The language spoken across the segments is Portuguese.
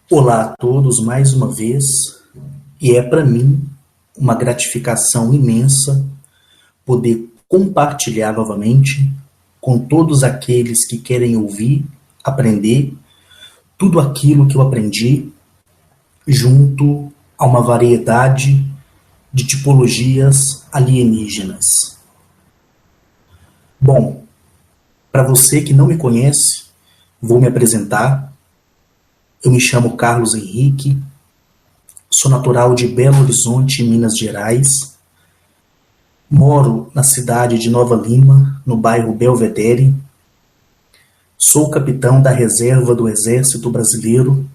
Olá a todos mais uma vez, e é para mim uma gratificação imensa poder compartilhar novamente com todos aqueles que querem ouvir, aprender tudo aquilo que eu aprendi junto a uma variedade de tipologias alienígenas. Bom, para você que não me conhece, vou me apresentar. Eu me chamo Carlos Henrique, sou natural de Belo Horizonte, Minas Gerais. Moro na cidade de Nova Lima, no bairro Belvedere. Sou capitão da reserva do Exército Brasileiro.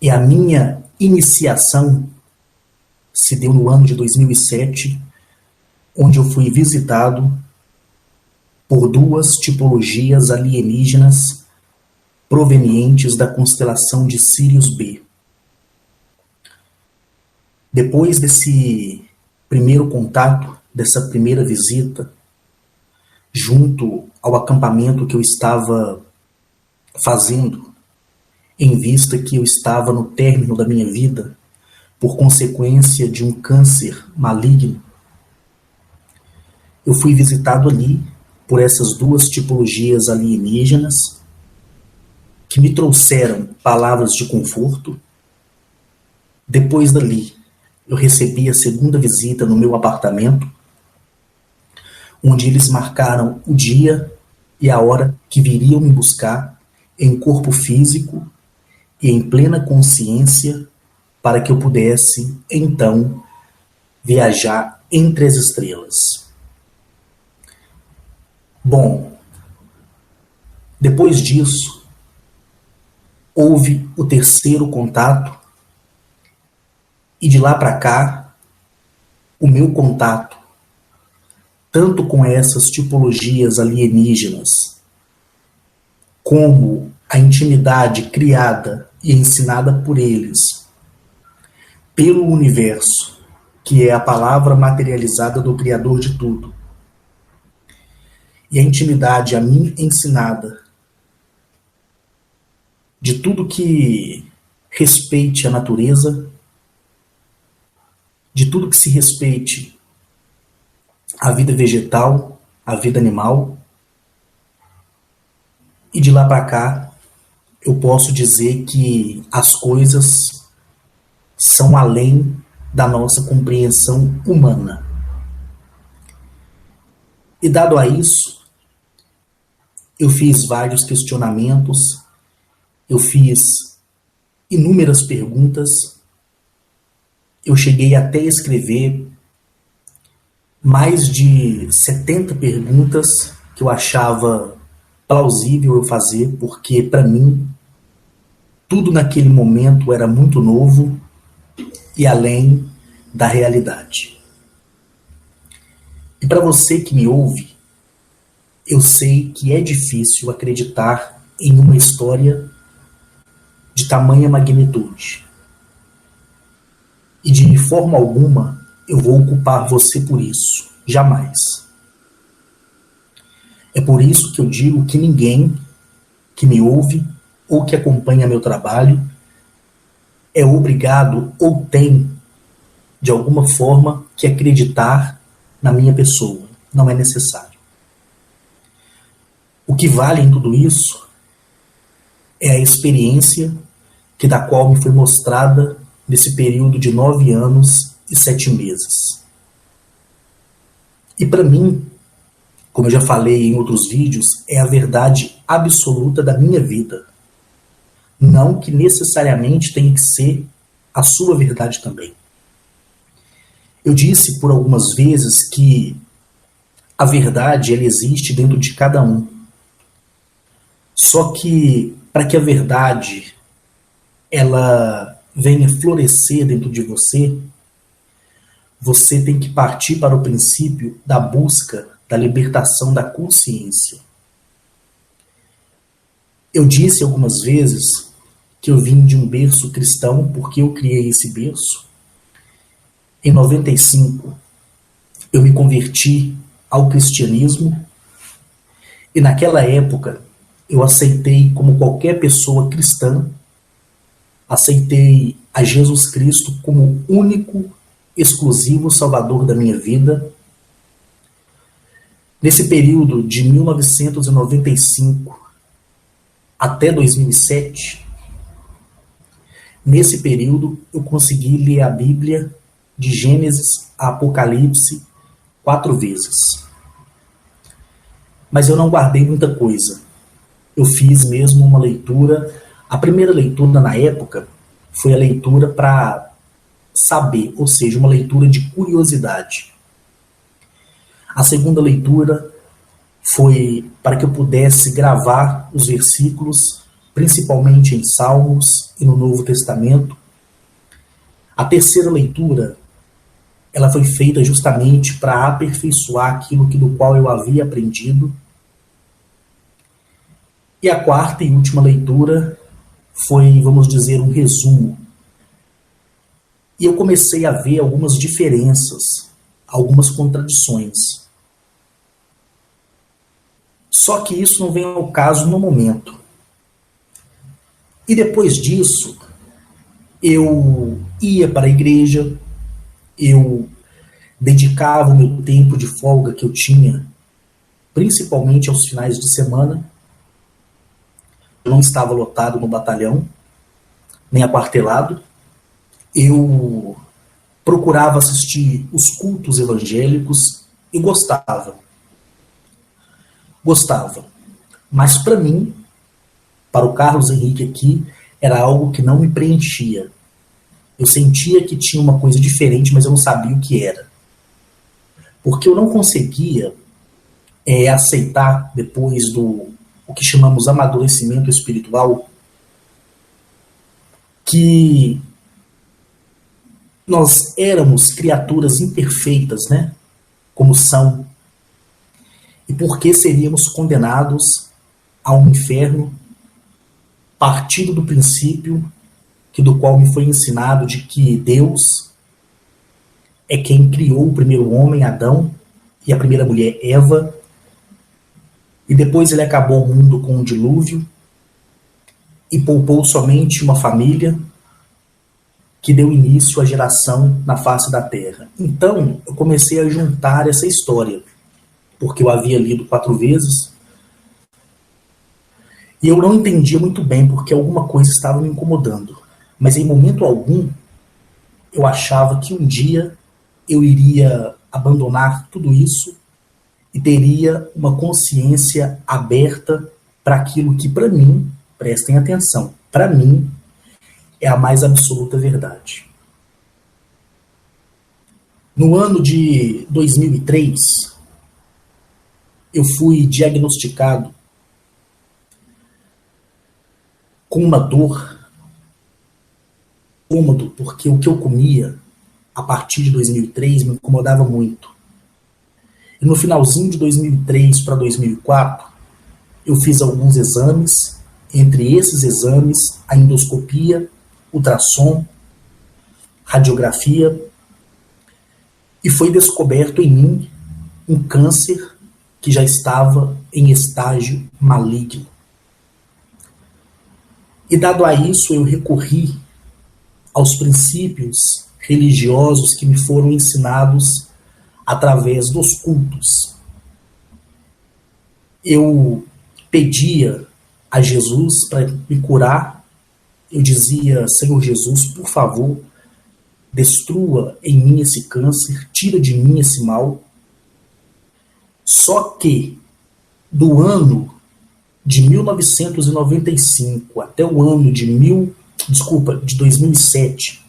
E a minha iniciação se deu no ano de 2007, onde eu fui visitado por duas tipologias alienígenas provenientes da constelação de Sirius B. Depois desse primeiro contato, dessa primeira visita, junto ao acampamento que eu estava fazendo, em vista que eu estava no término da minha vida, por consequência de um câncer maligno, eu fui visitado ali por essas duas tipologias alienígenas, que me trouxeram palavras de conforto. Depois dali, eu recebi a segunda visita no meu apartamento, onde eles marcaram o dia e a hora que viriam me buscar em corpo físico e em plena consciência para que eu pudesse, então, viajar entre as estrelas. Bom, depois disso, houve o terceiro contato, e de lá para cá, o meu contato, tanto com essas tipologias alienígenas, como a intimidade criada e ensinada por eles, pelo universo, que é a palavra materializada do Criador de tudo, e a intimidade a mim ensinada, de tudo que respeite a natureza, de tudo que se respeite a vida vegetal, a vida animal, e de lá para cá eu posso dizer que as coisas são além da nossa compreensão humana. E dado a isso, eu fiz vários questionamentos, eu fiz inúmeras perguntas, eu cheguei até a escrever mais de 70 perguntas que eu achava plausível eu fazer, porque para mim tudo naquele momento era muito novo e além da realidade. E para você que me ouve, eu sei que é difícil acreditar em uma história de tamanha magnitude. E de forma alguma eu vou culpar você por isso. Jamais. É por isso que eu digo que ninguém que me ouve ou que acompanha meu trabalho é obrigado ou tem, de alguma forma, que acreditar na minha pessoa. Não é necessário. O que vale em tudo isso é a experiência da qual me foi mostrada nesse período de 9 anos e 7 meses. E para mim, como eu já falei em outros vídeos, é a verdade absoluta da minha vida. Não que necessariamente tenha que ser a sua verdade também. Eu disse por algumas vezes que a verdade ela existe dentro de cada um. Só que para que a verdade ela venha florescer dentro de você, você tem que partir para o princípio da busca da libertação da consciência. Eu disse algumas vezes que eu vim de um berço cristão porque eu criei esse berço. Em 95, eu me converti ao cristianismo e naquela época eu aceitei, como qualquer pessoa cristã, aceitei a Jesus Cristo como único, exclusivo Salvador da minha vida. Nesse período de 1995 até 2007, nesse período eu consegui ler a Bíblia de Gênesis a Apocalipse 4 vezes. Mas eu não guardei muita coisa. Eu fiz mesmo uma leitura. A primeira leitura na época foi a leitura para saber, ou seja, uma leitura de curiosidade. A segunda leitura foi para que eu pudesse gravar os versículos, principalmente em Salmos e no Novo Testamento. A terceira leitura, ela foi feita justamente para aperfeiçoar aquilo do qual eu havia aprendido. E a quarta e última leitura foi, vamos dizer, um resumo. E eu comecei a ver algumas diferenças, algumas contradições. Só que isso não vem ao caso no momento. E depois disso, eu ia para a igreja, eu dedicava o meu tempo de folga que eu tinha, principalmente aos finais de semana. Eu não estava lotado no batalhão, nem aquartelado. Eu procurava assistir os cultos evangélicos e gostava. Mas para mim, para o Carlos Henrique aqui, era algo que não me preenchia. Eu sentia que tinha uma coisa diferente, mas eu não sabia o que era. Porque eu não conseguia aceitar, depois do o que chamamos amadurecimento espiritual, que nós éramos criaturas imperfeitas, né? Como são. E por que seríamos condenados a um inferno, partindo do princípio do qual me foi ensinado de que Deus é quem criou o primeiro homem, Adão, e a primeira mulher, Eva, e depois ele acabou o mundo com um dilúvio e poupou somente uma família que deu início à geração na face da terra. Então, eu comecei a juntar essa história, porque eu havia lido 4 vezes, e eu não entendia muito bem porque alguma coisa estava me incomodando. Mas em momento algum, eu achava que um dia eu iria abandonar tudo isso e teria uma consciência aberta para aquilo que, para mim, prestem atenção, para mim, é a mais absoluta verdade. No ano de 2003, eu fui diagnosticado com uma dor cômodo, porque o que eu comia a partir de 2003 me incomodava muito. E no finalzinho de 2003 para 2004, eu fiz alguns exames, entre esses exames, a endoscopia, ultrassom, radiografia, e foi descoberto em mim um câncer que já estava em estágio maligno. E dado a isso, eu recorri aos princípios religiosos que me foram ensinados através dos cultos. Eu pedia a Jesus para me curar. Eu dizia: Senhor Jesus, por favor, destrua em mim esse câncer, tira de mim esse mal. Só que do ano de 1995 até o ano de 2007,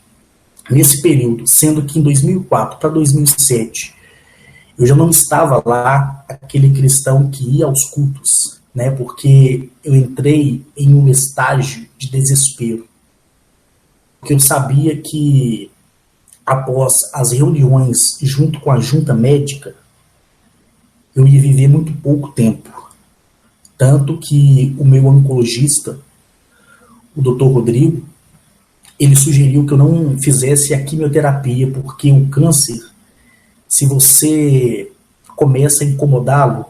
nesse período, sendo que em 2004 para 2007 eu já não estava lá aquele cristão que ia aos cultos, né? Porque eu entrei em um estágio de desespero. Porque eu sabia que, após as reuniões junto com a junta médica, eu ia viver muito pouco tempo. Tanto que o meu oncologista, o Dr. Rodrigo, ele sugeriu que eu não fizesse a quimioterapia, porque o câncer, se você começa a incomodá-lo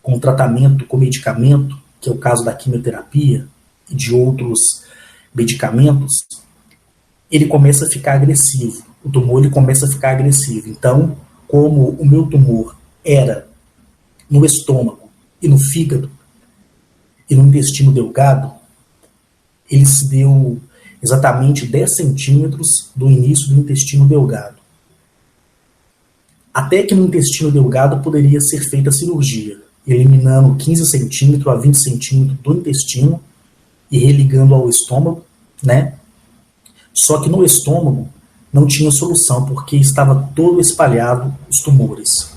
com tratamento, com medicamento, que é o caso da quimioterapia e de outros medicamentos, ele começa a ficar agressivo. O tumor ele começa a ficar agressivo. Então, como o meu tumor era no estômago e no fígado e no intestino delgado, ele se deu exatamente 10 centímetros do início do intestino delgado. Até que no intestino delgado poderia ser feita a cirurgia, eliminando 15 centímetros a 20 centímetros do intestino e religando ao estômago, né? Só que no estômago não tinha solução, porque estava todo espalhado os tumores.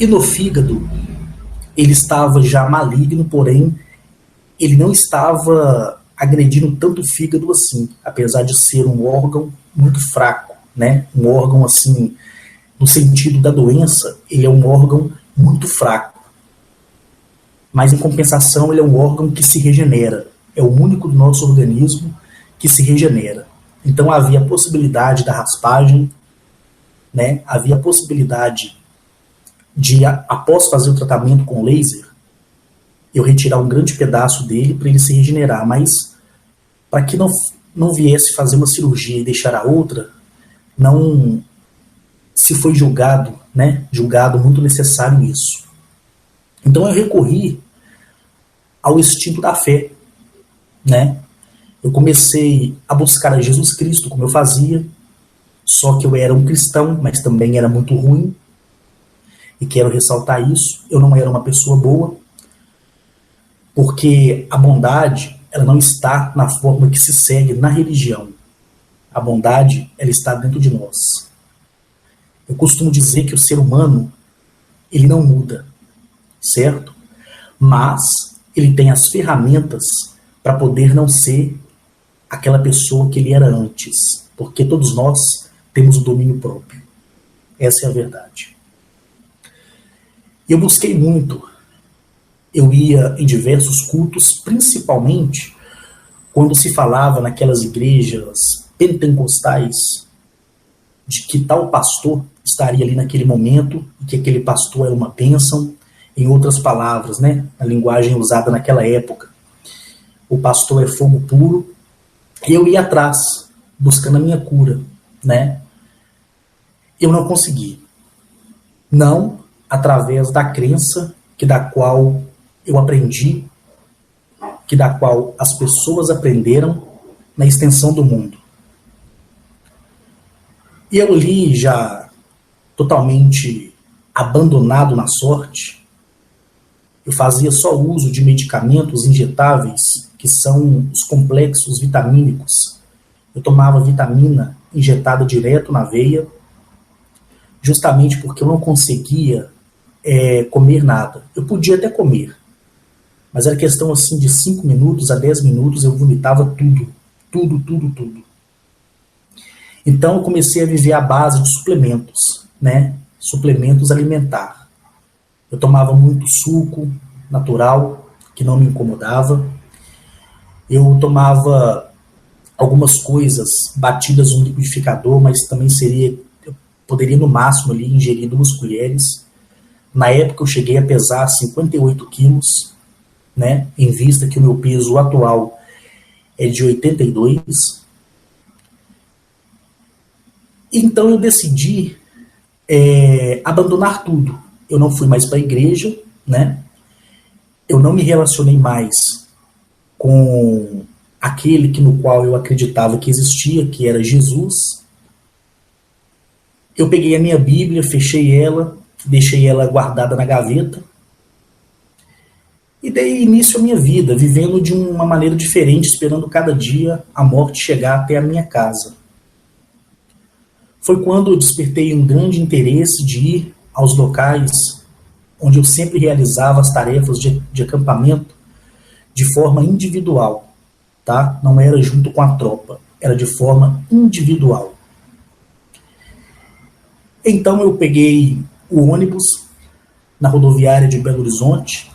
E no fígado, ele estava já maligno, porém, ele não estava agredindo tanto o fígado assim, apesar de ser um órgão muito fraco, né? Um órgão assim, no sentido da doença, ele é um órgão muito fraco. Mas, em compensação, ele é um órgão que se regenera. É o único do nosso organismo que se regenera. Então, havia a possibilidade da raspagem, né? Havia a possibilidade de, após fazer o tratamento com laser, eu retirar um grande pedaço dele para ele se regenerar. Mas, para que não viesse fazer uma cirurgia e deixar a outra, não se foi julgado, né? Julgado muito necessário isso. Então eu recorri ao instinto da fé, né? Eu comecei a buscar a Jesus Cristo, como eu fazia, só que eu era um cristão, mas também era muito ruim, e quero ressaltar isso, eu não era uma pessoa boa, porque a bondade, ela não está na forma que se segue na religião. A bondade, ela está dentro de nós. Eu costumo dizer que o ser humano, ele não muda, certo? Mas ele tem as ferramentas para poder não ser aquela pessoa que ele era antes, porque todos nós temos o domínio próprio. Essa é a verdade. Eu busquei muito. Eu ia em diversos cultos, principalmente quando se falava naquelas igrejas pentecostais de que tal pastor estaria ali naquele momento e que aquele pastor era uma bênção. Em outras palavras, né, a linguagem usada naquela época, o pastor é fogo puro. E eu ia atrás, buscando a minha cura, né? Eu não consegui. Não através da crença da qual eu aprendi, da qual as pessoas aprenderam na extensão do mundo. E eu ali, já totalmente abandonado na sorte, eu fazia só uso de medicamentos injetáveis, que são os complexos vitamínicos. Eu tomava vitamina injetada direto na veia, justamente porque eu não conseguia comer nada. Eu podia até comer, mas era questão assim de 5 minutos a 10 minutos eu vomitava tudo. Tudo. Então eu comecei a viver à base de suplementos, né? Suplementos alimentares. Eu tomava muito suco natural, que não me incomodava. Eu tomava algumas coisas batidas no liquidificador, mas também eu poderia no máximo ali ingerir 2 colheres. Na época eu cheguei a pesar 58 quilos, né? Em vista que o meu peso atual é de 82. Então eu decidi abandonar tudo. Eu não fui mais para a igreja, né? Eu não me relacionei mais com aquele no qual eu acreditava que existia, que era Jesus. Eu peguei a minha Bíblia, fechei ela, deixei ela guardada na gaveta e dei início à minha vida, vivendo de uma maneira diferente, esperando cada dia a morte chegar até a minha casa. Foi quando eu despertei um grande interesse de ir aos locais onde eu sempre realizava as tarefas de acampamento de forma individual, tá? Não era junto com a tropa, era de forma individual. Então eu peguei o ônibus na rodoviária de Belo Horizonte,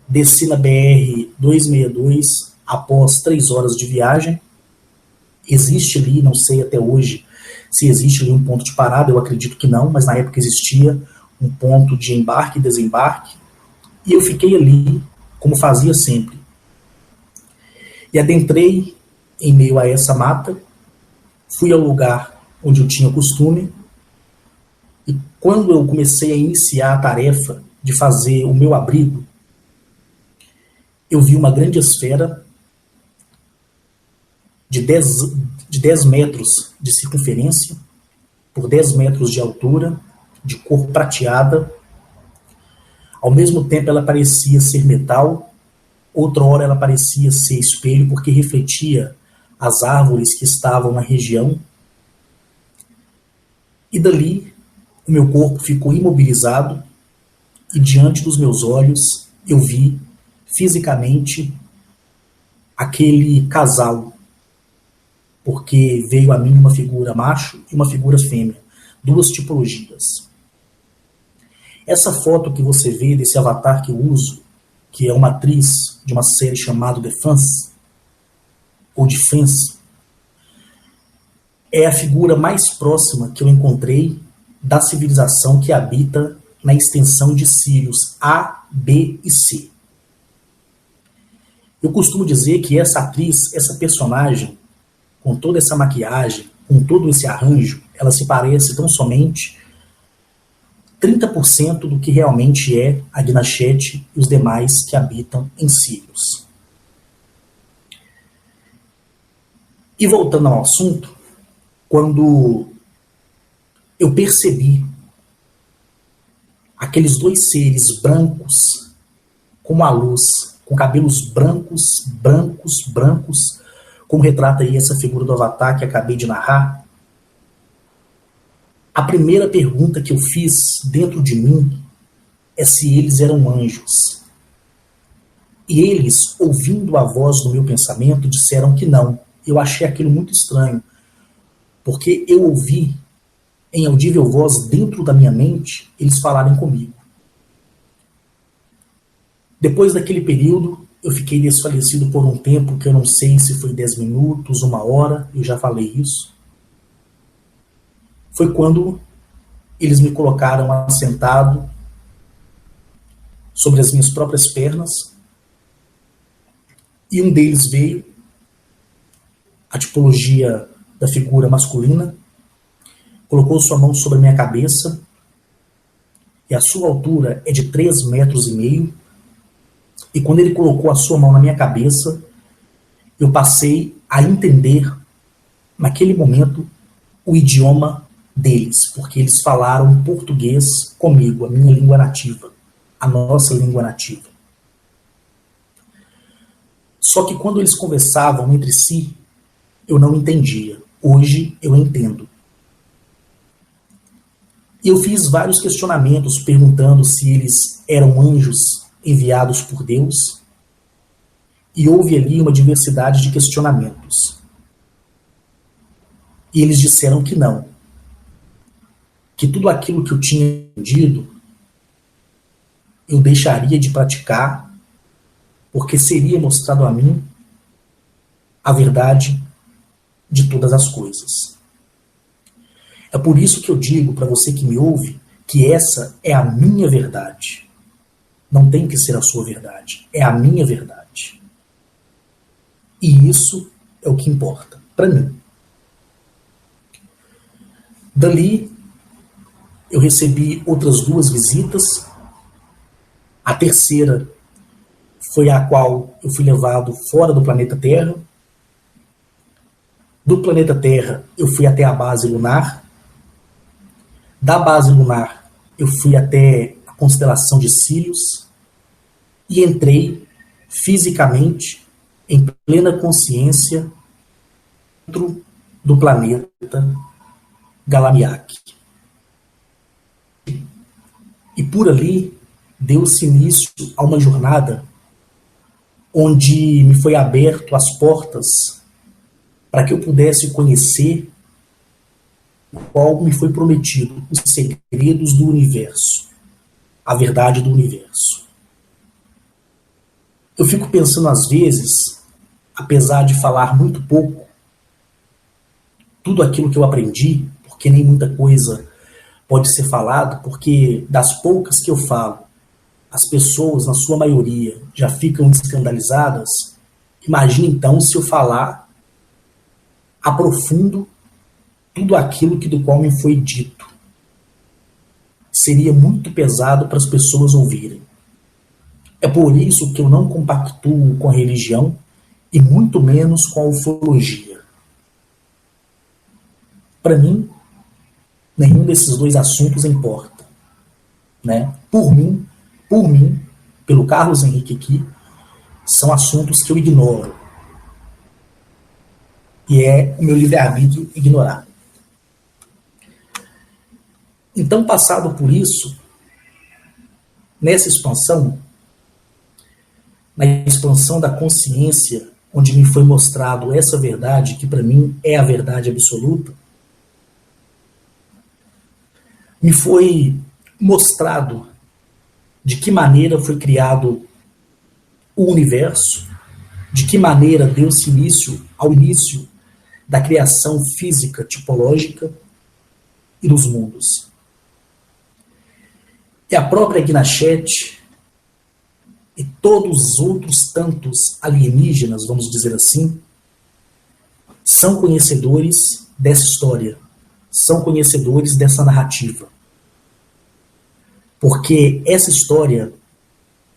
desci na BR-262 após 3 horas de viagem. Existe ali, não sei até hoje se existe ali um ponto de parada, eu acredito que não, mas na época existia um ponto de embarque e desembarque, e eu fiquei ali, como fazia sempre. E adentrei em meio a essa mata, fui ao lugar onde eu tinha costume, e quando eu comecei a iniciar a tarefa de fazer o meu abrigo, eu vi uma grande esfera de 10 metros de circunferência, por 10 metros de altura, de cor prateada. Ao mesmo tempo ela parecia ser metal, outra hora ela parecia ser espelho, porque refletia as árvores que estavam na região. E dali, o meu corpo ficou imobilizado, e diante dos meus olhos, eu vi, fisicamente, aquele casal, porque veio a mim uma figura macho e uma figura fêmea, 2 tipologias. Essa foto que você vê desse avatar que eu uso, que é uma atriz de uma série chamada The Fans, ou de Fans, é a figura mais próxima que eu encontrei da civilização que habita na extensão de Sírios A, B e C. Eu costumo dizer que essa atriz, essa personagem, com toda essa maquiagem, com todo esse arranjo, ela se parece tão somente 30% do que realmente é a Gnachete e os demais que habitam em Sírios. E voltando ao assunto, quando eu percebi aqueles 2 seres brancos, como a luz, com cabelos brancos, brancos, brancos, como retrata aí essa figura do Avatar que acabei de narrar, a primeira pergunta que eu fiz dentro de mim é se eles eram anjos. E eles, ouvindo a voz do meu pensamento, disseram que não. Eu achei aquilo muito estranho, porque eu ouvi em audível voz dentro da minha mente eles falarem comigo. Depois daquele período, eu fiquei desfalecido por um tempo que eu não sei se foi 10 minutos, 1 hora, eu já falei isso. Foi quando eles me colocaram assentado sobre as minhas próprias pernas, e um deles veio, a tipologia da figura masculina, colocou sua mão sobre a minha cabeça, e a sua altura é de 3,5 metros, e quando ele colocou a sua mão na minha cabeça, eu passei a entender, naquele momento, o idioma deles, porque eles falaram português comigo, a minha língua nativa, a nossa língua nativa. Só que quando eles conversavam entre si, eu não entendia. Hoje eu entendo. E eu fiz vários questionamentos perguntando se eles eram anjos enviados por Deus, e houve ali uma diversidade de questionamentos. E eles disseram que não. Que tudo aquilo que eu tinha entendido, eu deixaria de praticar, porque seria mostrado a mim a verdade de todas as coisas. É por isso que eu digo para você que me ouve, que essa é a minha verdade. Não tem que ser a sua verdade, é a minha verdade. E isso é o que importa para mim. Dali, eu recebi outras 2 visitas. A terceira foi a qual eu fui levado fora do planeta Terra. Do planeta Terra, eu fui até a base lunar. Da base lunar, eu fui até a constelação de Sírios e entrei fisicamente, em plena consciência, dentro do planeta Galamiak. E por ali deu-se início a uma jornada onde me foi aberto as portas para que eu pudesse conhecer o qual me foi prometido, os segredos do universo, a verdade do universo. Eu fico pensando às vezes, apesar de falar muito pouco, tudo aquilo que eu aprendi, porque nem muita coisa pode ser falado, porque das poucas que eu falo, as pessoas, na sua maioria, já ficam escandalizadas. Imagine então se eu falar aprofundo tudo aquilo que do qual me foi dito. Seria muito pesado para as pessoas ouvirem. É por isso que eu não compactuo com a religião e muito menos com a ufologia. Para mim, nenhum desses dois assuntos importa, né? Por mim, pelo Carlos Henrique aqui, são assuntos que eu ignoro. E é o meu livre-arbítrio ignorar. Então, passado por isso, nessa expansão, na expansão da consciência, onde me foi mostrado essa verdade, que para mim é a verdade absoluta, me foi mostrado de que maneira foi criado o universo, de que maneira deu-se início ao início da criação física tipológica e dos mundos. E a própria Gnachete e todos os outros tantos alienígenas, vamos dizer assim, são conhecedores dessa história, são conhecedores dessa narrativa. Porque essa história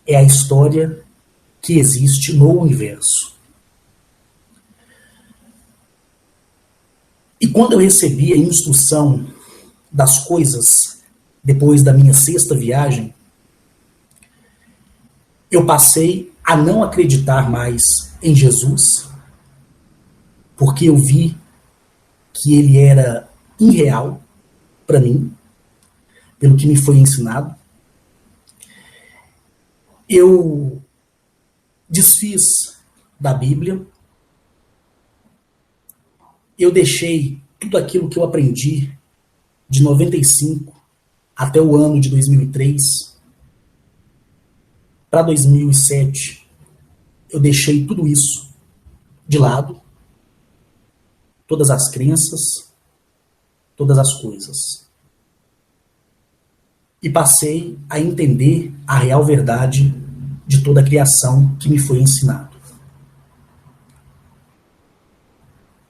é a história que existe no universo. E quando eu recebi a instrução das coisas, depois da minha 6ª viagem, eu passei a não acreditar mais em Jesus, porque eu vi que ele era irreal para mim, pelo que me foi ensinado. Eu desfiz da Bíblia, eu deixei tudo aquilo que eu aprendi de 95 até o ano de 2003, para 2007, eu deixei tudo isso de lado, todas as crenças, todas as coisas. E passei a entender a real verdade de toda a criação que me foi ensinado.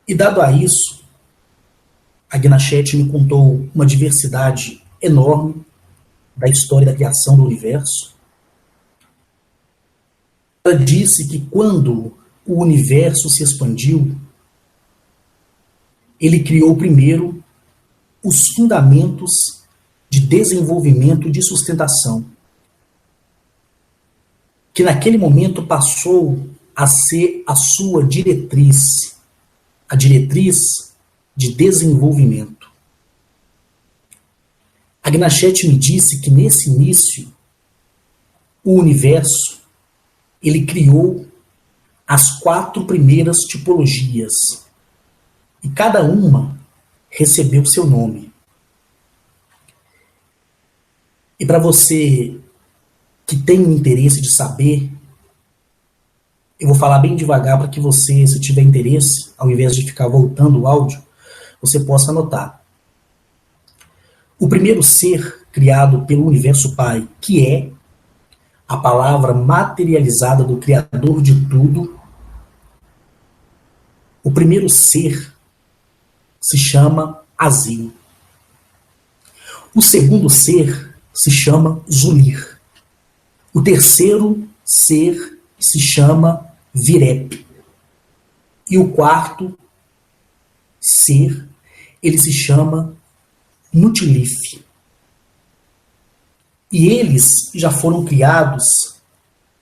E dado a isso, a Gnachete me contou uma diversidade enorme da história da criação do universo. Ela disse que quando o universo se expandiu, ele criou primeiro os fundamentos de desenvolvimento e de sustentação, que naquele momento passou a ser a sua diretriz, a diretriz de desenvolvimento. A Gnachete me disse que nesse início, o universo, ele criou as 4 primeiras tipologias, e cada uma recebeu seu nome. E para você que tem o interesse de saber, eu vou falar bem devagar para que você, se tiver interesse, ao invés de ficar voltando o áudio, você possa anotar. O primeiro ser criado pelo Universo Pai, que é a palavra materializada do Criador de tudo, o primeiro ser se chama Azil. O segundo ser se chama Zulir. O terceiro ser se chama Virep. E o quarto ser, ele se chama Nutilif. E eles já foram criados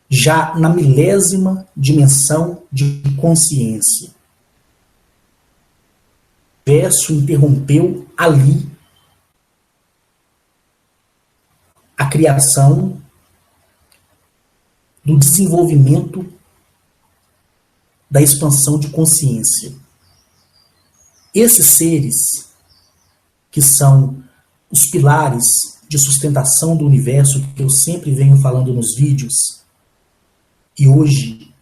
já na milésima dimensão de consciência. O universo interrompeu ali a criação do desenvolvimento da expansão de consciência. Esses seres, que são os pilares de sustentação do universo, que eu sempre venho falando nos vídeos, e hoje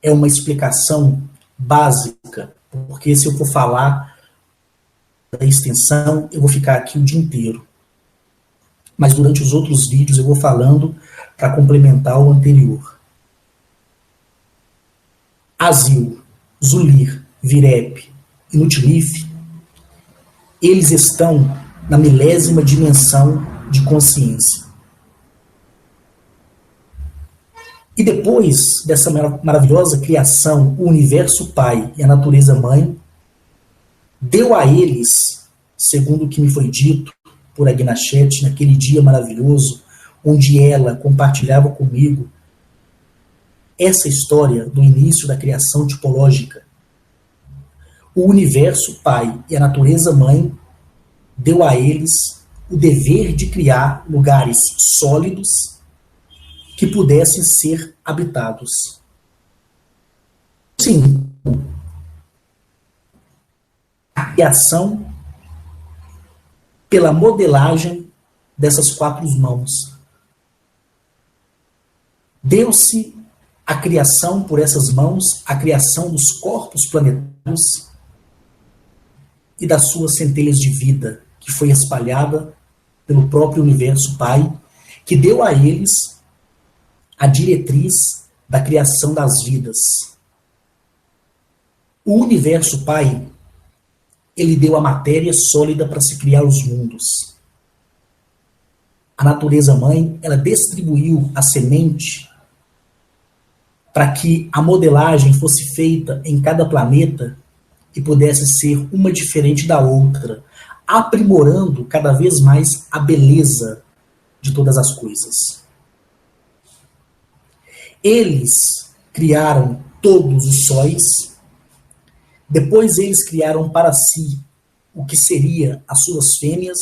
é uma explicação básica, porque se eu for falar da extensão, eu vou ficar aqui o dia inteiro. Mas durante os outros vídeos eu vou falando para complementar o anterior. Azil, Zulir, Virep e Nutilif, eles estão na milésima dimensão de consciência. E depois dessa maravilhosa criação, o universo Pai e a natureza Mãe deu a eles, segundo o que me foi dito por Agnachete, naquele dia maravilhoso, onde ela compartilhava comigo essa história do início da criação tipológica. O universo Pai e a natureza Mãe deu a eles o dever de criar lugares sólidos que pudessem ser habitados. Sim, a criação pela modelagem dessas quatro mãos. Deu-se a criação por essas mãos, a criação dos corpos planetários e das suas centelhas de vida, que foi espalhada pelo próprio universo Pai, que deu a eles a diretriz da criação das vidas. O universo Pai, ele deu a matéria sólida para se criar os mundos. A natureza Mãe, ela distribuiu a semente para que a modelagem fosse feita em cada planeta e pudesse ser uma diferente da outra, aprimorando cada vez mais a beleza de todas as coisas. Eles criaram todos os sóis, depois eles criaram para si o que seria as suas fêmeas,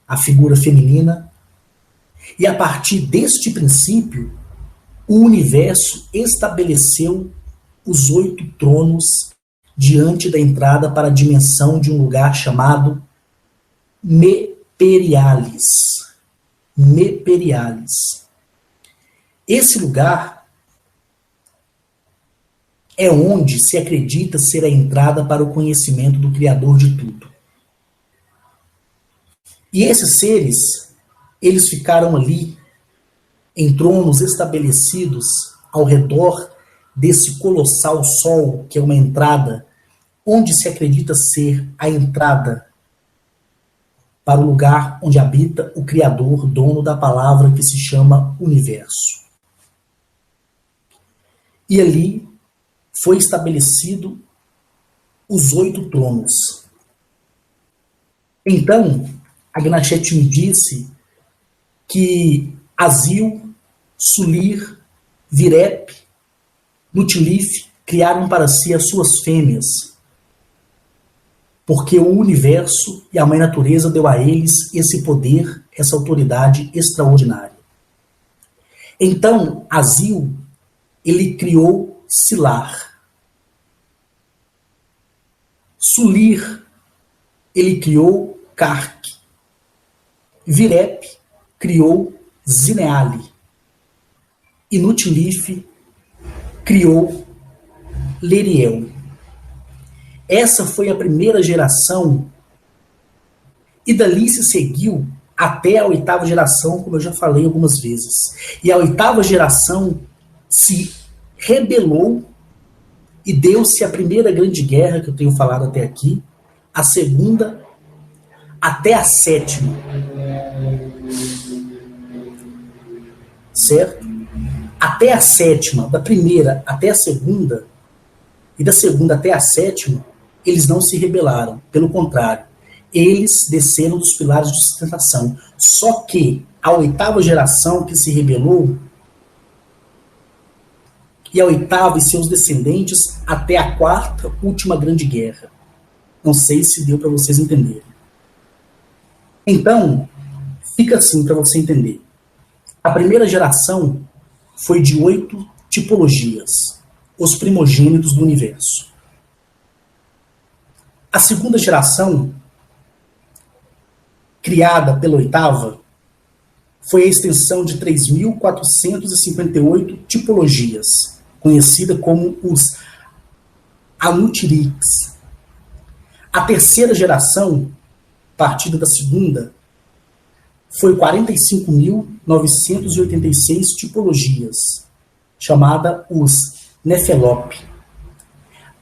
a figura feminina, e a partir deste princípio, o universo estabeleceu os 8 tronos diante da entrada para a dimensão de um lugar chamado Meperialis. Meperialis. Esse lugar é onde se acredita ser a entrada para o conhecimento do Criador de tudo. E esses seres, eles ficaram ali, em tronos estabelecidos ao redor desse colossal sol, que é uma entrada, onde se acredita ser a entrada para o lugar onde habita o Criador, dono da palavra que se chama Universo. E ali foi estabelecido os 8 tronos. Então, Agnachete me disse que Azil, Sulir, Virep, Nutilif criaram para si as suas fêmeas, porque o universo e a mãe natureza deu a eles esse poder, essa autoridade extraordinária. Então, Azil, ele criou Silar. Sulir, ele criou Kark. Virep criou Zineali. E Nutilif criou Leriel. Essa foi a primeira geração, e dali se seguiu até a 8ª geração, como eu já falei algumas vezes. E a 8ª geração se rebelou e deu-se a primeira grande guerra, que eu tenho falado até aqui, a segunda até a 7ª. Certo? Até a 7ª, da primeira até a segunda, e da segunda até a 7ª, eles não se rebelaram. Pelo contrário, eles desceram dos pilares de sustentação. Só que a 8ª geração que se rebelou, e a 8ª e seus descendentes até a 4ª, última grande guerra. Não sei se deu para vocês entenderem. Então, fica assim para você entender. A primeira geração foi de 8 tipologias, os primogênitos do universo. A segunda geração, criada pela oitava, foi a extensão de 3.458 tipologias, conhecida como os Anutirix. A terceira geração, partida da segunda, foi 45.986 tipologias, chamada os Nefelop.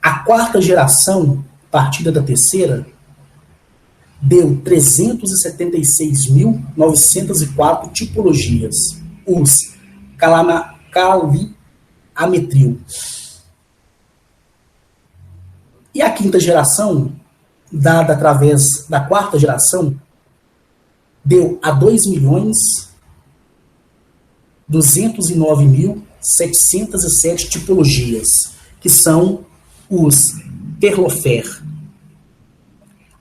A quarta geração, partida da terceira, deu 376.904 tipologias, os Caliametril. E a quinta geração, dada através da quarta geração, deu a 2.209.707 tipologias, que são os Perlofer.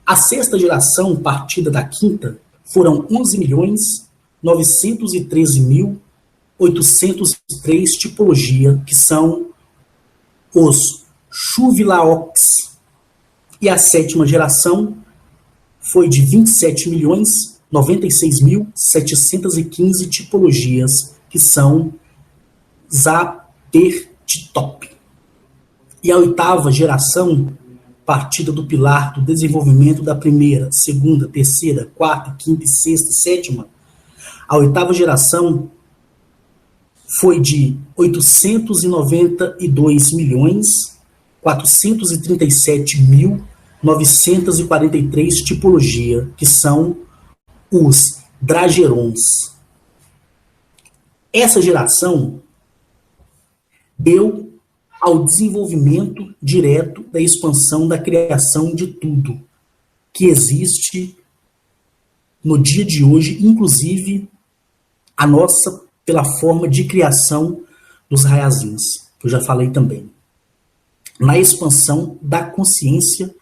A sexta geração, partida da quinta, foram 11.913.803 tipologia, que são os Chuvilaox. E a sétima geração foi de 27.096.715 tipologias, que são Zapertitop. E a oitava geração, partida do pilar do desenvolvimento da primeira, segunda, terceira, quarta, quinta, sexta e sétima, a oitava geração foi de 892.437.943 tipologia, que são os Dragerons. Essa geração deu ao desenvolvimento direto da expansão da criação de tudo que existe no dia de hoje, inclusive a nossa pela forma de criação dos Raiazins, que eu já falei também. Na expansão da consciência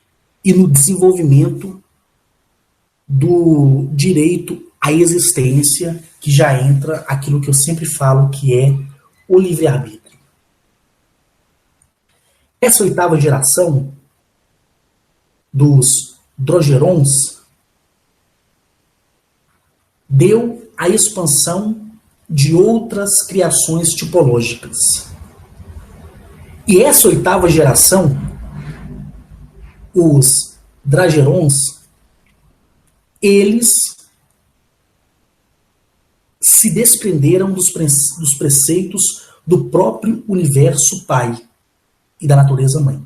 e no desenvolvimento do direito à existência, que já entra aquilo que eu sempre falo, que é o livre-arbítrio. Essa oitava geração dos Drogerons deu a expansão de outras criações tipológicas. E essa oitava geração, os Dragerons, eles se desprenderam dos preceitos do próprio universo Pai e da natureza Mãe.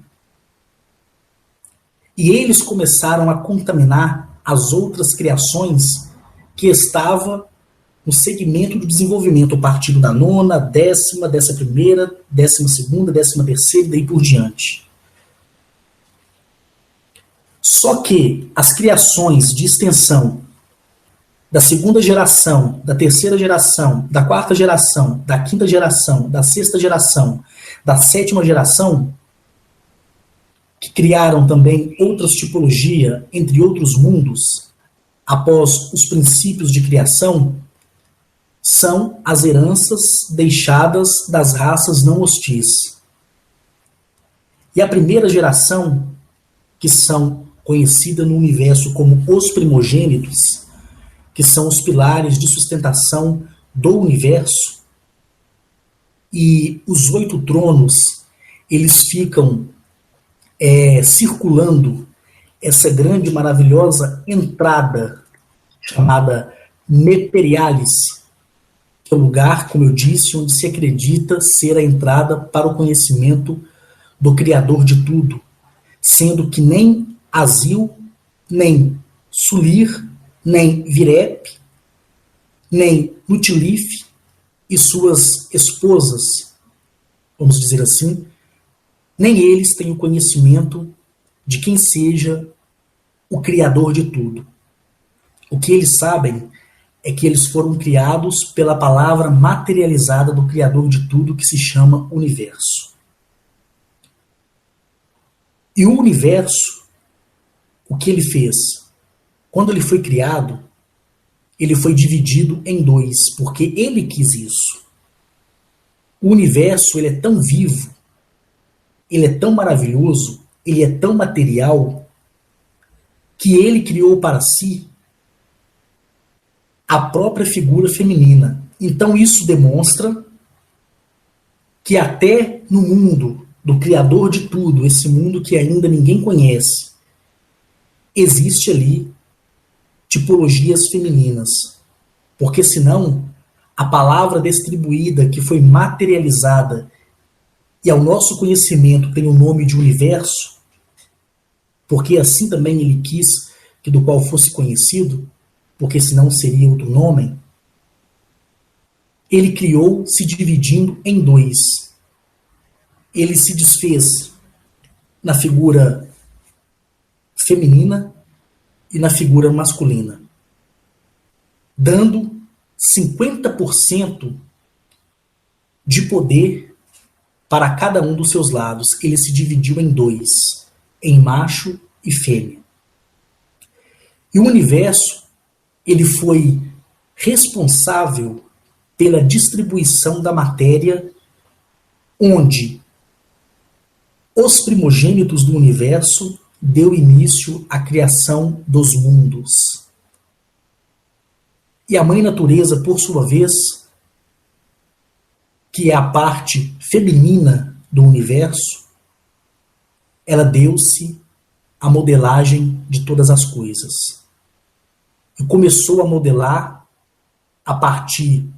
E eles começaram a contaminar as outras criações que estavam no segmento do desenvolvimento, a partir da nona, 10ª, 11ª, 12ª, 13ª e daí por diante. Só que as criações de extensão da segunda geração, da terceira geração, da quarta geração, da quinta geração, da sexta geração, da sétima geração, que criaram também outras tipologias, entre outros mundos, após os princípios de criação, são as heranças deixadas das raças não hostis. E a primeira geração, que são conhecidas no universo como os primogênitos, que são os pilares de sustentação do universo, e os 8 tronos, eles ficam circulando essa grande, maravilhosa entrada, chamada Neperialis, que é o lugar, como eu disse, onde se acredita ser a entrada para o conhecimento do Criador de tudo, sendo que nem Azil, nem Sulir, nem Virep, nem Nutilif e suas esposas, vamos dizer assim, nem eles têm o conhecimento de quem seja o Criador de tudo. O que eles sabem é que eles foram criados pela palavra materializada do Criador de tudo, que se chama universo. E o universo, o que ele fez? Quando ele foi criado, ele foi dividido em dois, porque ele quis isso. O universo, ele é tão vivo, ele é tão maravilhoso, ele é tão material, que ele criou para si a própria figura feminina. Então isso demonstra que até no mundo do Criador de tudo, esse mundo que ainda ninguém conhece, existe ali tipologias femininas. Porque senão, a palavra distribuída, que foi materializada, e ao nosso conhecimento tem o nome de universo, porque assim também ele quis que do qual fosse conhecido, porque senão seria outro nome, ele criou se dividindo em dois. Ele se desfez na figura feminina e na figura masculina, dando 50% de poder para cada um dos seus lados. Ele se dividiu em dois, em macho e fêmea. E o universo, ele foi responsável pela distribuição da matéria, onde os primogênitos do universo deu início à criação dos mundos. E a mãe natureza, por sua vez, que é a parte feminina do universo, ela deu-se a modelagem de todas as coisas. E começou a modelar a partir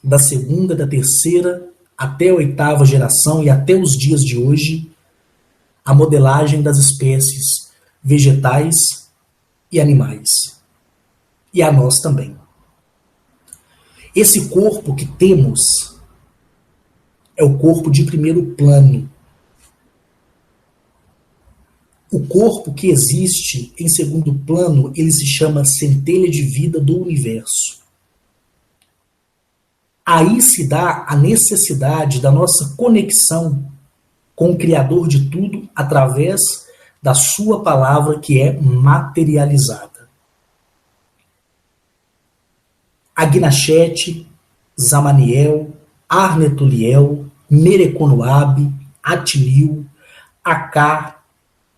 da segunda, da terceira, até a oitava geração e até os dias de hoje, a modelagem das espécies vegetais e animais. E a nós também. Esse corpo que temos é o corpo de primeiro plano. O corpo que existe em segundo plano, ele se chama centelha de vida do universo. Aí se dá a necessidade da nossa conexão com o Criador de tudo através da sua palavra que é materializada. Agnachete, Zamaniel, Arnetuliel, Mereconoabe, Atilil, Acá,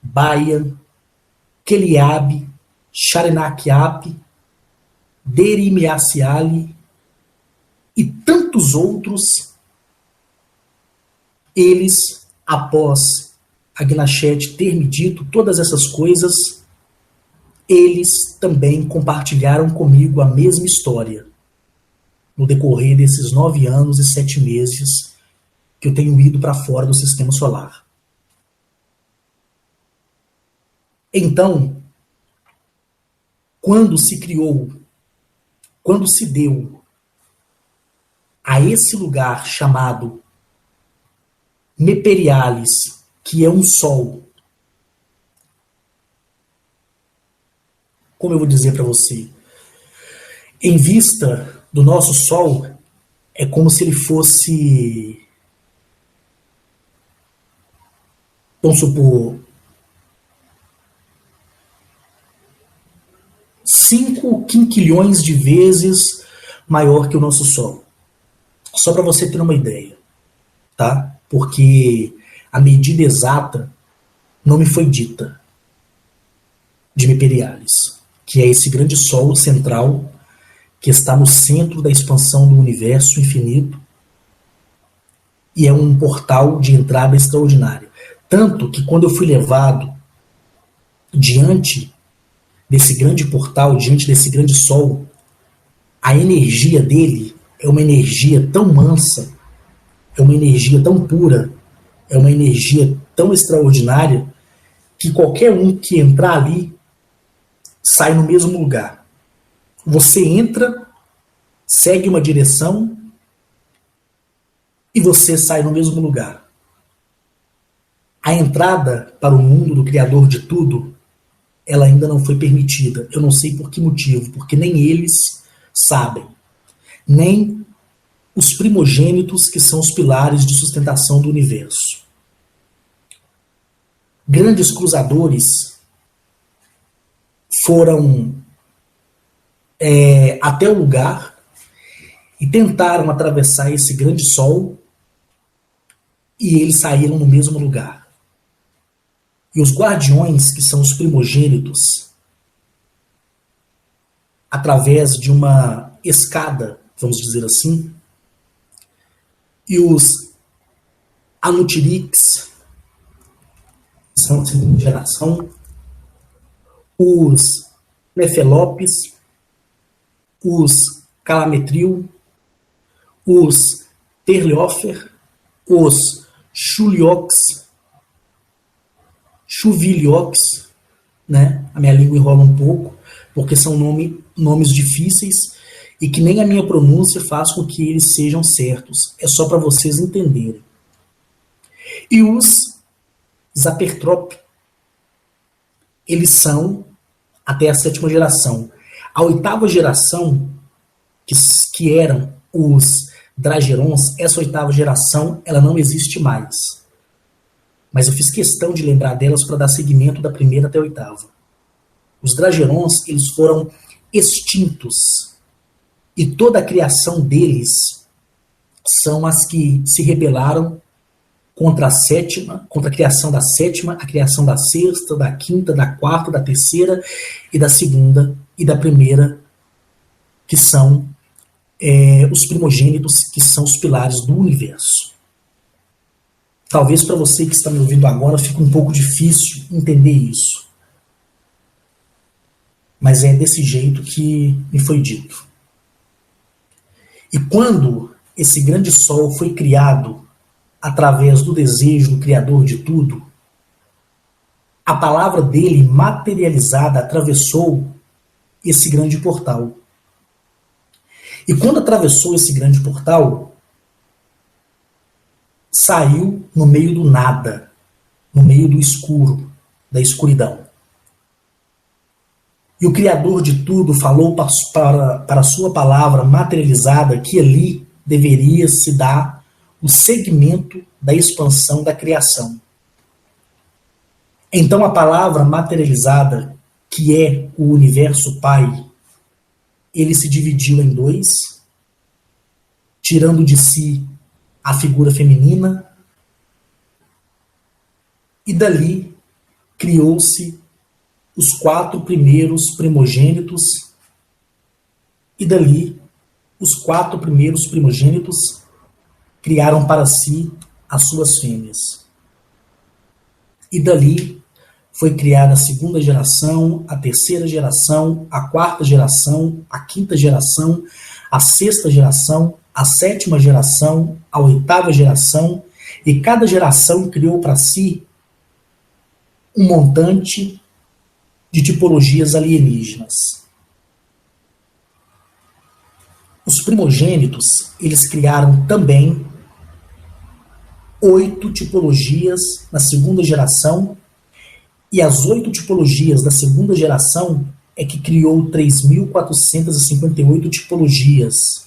Baia, Keliabe, Sharenaquiape, Derimiaciali e tantos outros, eles, após Agnachete ter me dito todas essas coisas, eles também compartilharam comigo a mesma história no decorrer desses 9 anos e 7 meses que eu tenho ido para fora do sistema solar. Então, quando se criou, quando se deu a esse lugar chamado Meperialis, que é um sol, como eu vou dizer para você, em vista do nosso sol, é como se ele fosse, vamos supor, 5 quinquilhões de vezes maior que o nosso Sol. Só para você ter uma ideia, tá? Porque a medida exata não me foi dita de Meperialis, que é esse grande Sol central que está no centro da expansão do universo infinito e é um portal de entrada extraordinário. Tanto que quando eu fui levado diante desse grande portal, diante desse grande sol, a energia dele é uma energia tão mansa, é uma energia tão pura, é uma energia tão extraordinária, que qualquer um que entrar ali sai no mesmo lugar. Você entra, segue uma direção e você sai no mesmo lugar. A entrada para o mundo do Criador de tudo, ela ainda não foi permitida. Eu não sei por que motivo, porque nem eles sabem, nem os primogênitos, que são os pilares de sustentação do universo. Grandes cruzadores foram até o lugar e tentaram atravessar esse grande sol e eles saíram no mesmo lugar. E os guardiões, que são os primogênitos, através de uma escada, vamos dizer assim, e os Anutirix, que são a segunda geração, os Nefelopes, os Calametril, os Terleofer, os Chuliox, Chuviliox, né? A minha língua enrola um pouco, porque são nomes difíceis e que nem a minha pronúncia faz com que eles sejam certos. É só para vocês entenderem. E os Zapertrop, eles são até a 7ª geração. A 8ª geração, que eram os Dragerons, essa 8ª geração, ela não existe mais. Mas eu fiz questão de lembrar delas para dar seguimento da 1ª até a 8ª. Os Dragerons, eles foram extintos. E toda a criação deles são as que se rebelaram contra a 7ª, contra a criação da 7ª, a criação da 6ª, da 5ª, da 4ª, da 3ª e da 2ª e da 1ª, que são os primogênitos, que são os pilares do universo. Talvez para você que está me ouvindo agora fique um pouco difícil entender isso. Mas é desse jeito que me foi dito. E quando esse grande sol foi criado através do desejo do Criador de tudo, a palavra dele materializada atravessou esse grande portal. E quando atravessou esse grande portal, saiu no meio do nada, no meio do escuro, da escuridão. E o Criador de tudo falou para a sua palavra materializada que ali deveria se dar o segmento da expansão da criação. Então a palavra materializada, que é o universo Pai, ele se dividiu em 2, tirando de si a figura feminina, e dali criou-se os 4 primeiros primogênitos, e dali os 4 primeiros primogênitos criaram para si as suas fêmeas. E dali foi criada a 2ª geração, a 3ª geração, a 4ª geração, a 5ª geração, a 6ª geração, a 7ª geração, a 8ª geração, e cada geração criou para si um montante de tipologias alienígenas. Os primogênitos, eles criaram também 8 tipologias na 2ª geração, e as 8 tipologias da 2ª geração é que criou 3.458 tipologias.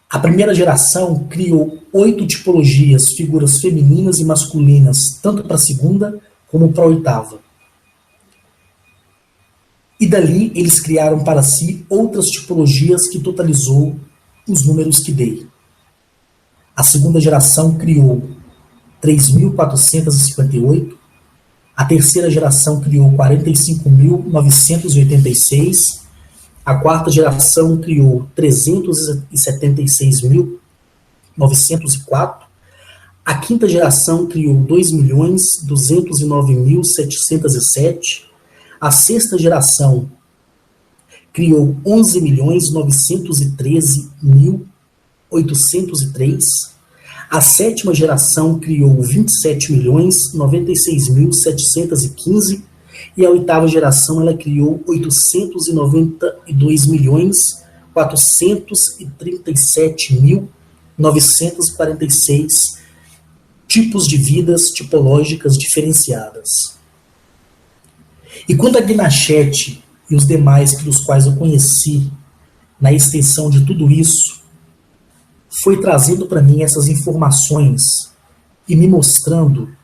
A 1ª geração criou 8 tipologias, figuras femininas e masculinas, tanto para a 2ª como para a 8ª. E dali eles criaram para si outras tipologias que totalizou os números que dei. A 2ª geração criou 3.458, a 3ª geração criou 45.986, a 4ª geração criou 376.904, a 5ª geração criou 2.209.707, a 6ª geração criou 11.913.803, a 7ª geração criou 27.096.715 e a 8ª geração ela criou 892.437.946 tipos de vidas tipológicas diferenciadas. E quando a Gnachete e os demais dos quais eu conheci na extensão de tudo isso, foi trazendo para mim essas informações e me mostrando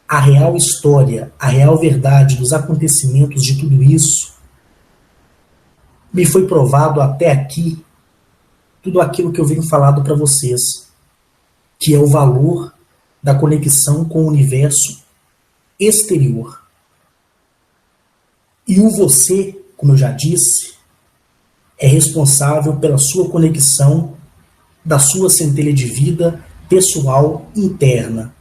a real história, a real verdade dos acontecimentos de tudo isso, me foi provado até aqui tudo aquilo que eu venho falando para vocês, que é o valor da conexão com o universo exterior. E o você, como eu já disse, é responsável pela sua conexão da sua centelha de vida pessoal interna,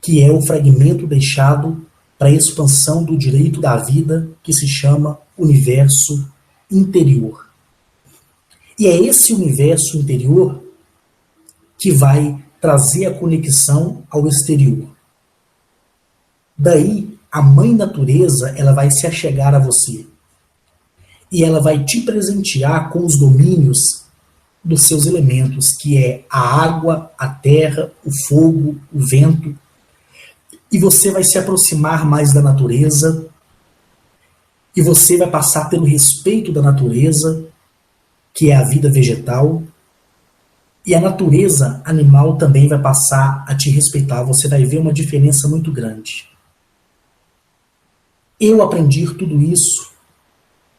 que é o fragmento deixado para a expansão do direito da vida que se chama universo interior. E é esse universo interior que vai trazer a conexão ao exterior. Daí, a mãe natureza, ela vai se achegar a você. E ela vai te presentear com os domínios dos seus elementos, que é a água, a terra, o fogo, o vento. E você vai se aproximar mais da natureza, e você vai passar pelo respeito da natureza, que é a vida vegetal, e a natureza animal também vai passar a te respeitar. Você vai ver uma diferença muito grande. Eu aprendi tudo isso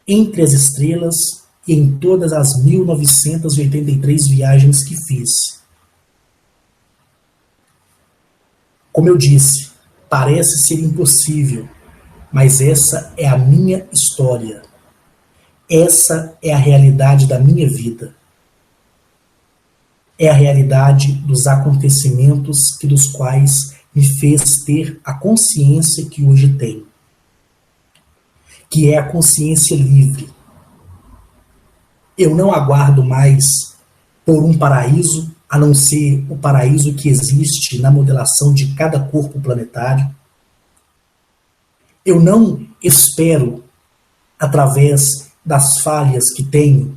entre as estrelas e em todas as 1983 viagens que fiz. Como eu disse, parece ser impossível, mas essa é a minha história. Essa é a realidade da minha vida. É a realidade dos acontecimentos que dos quais me fez ter a consciência que hoje tenho, que é a consciência livre. Eu não aguardo mais por um paraíso, a não ser o paraíso que existe na modelação de cada corpo planetário. Eu não espero, através das falhas que tenho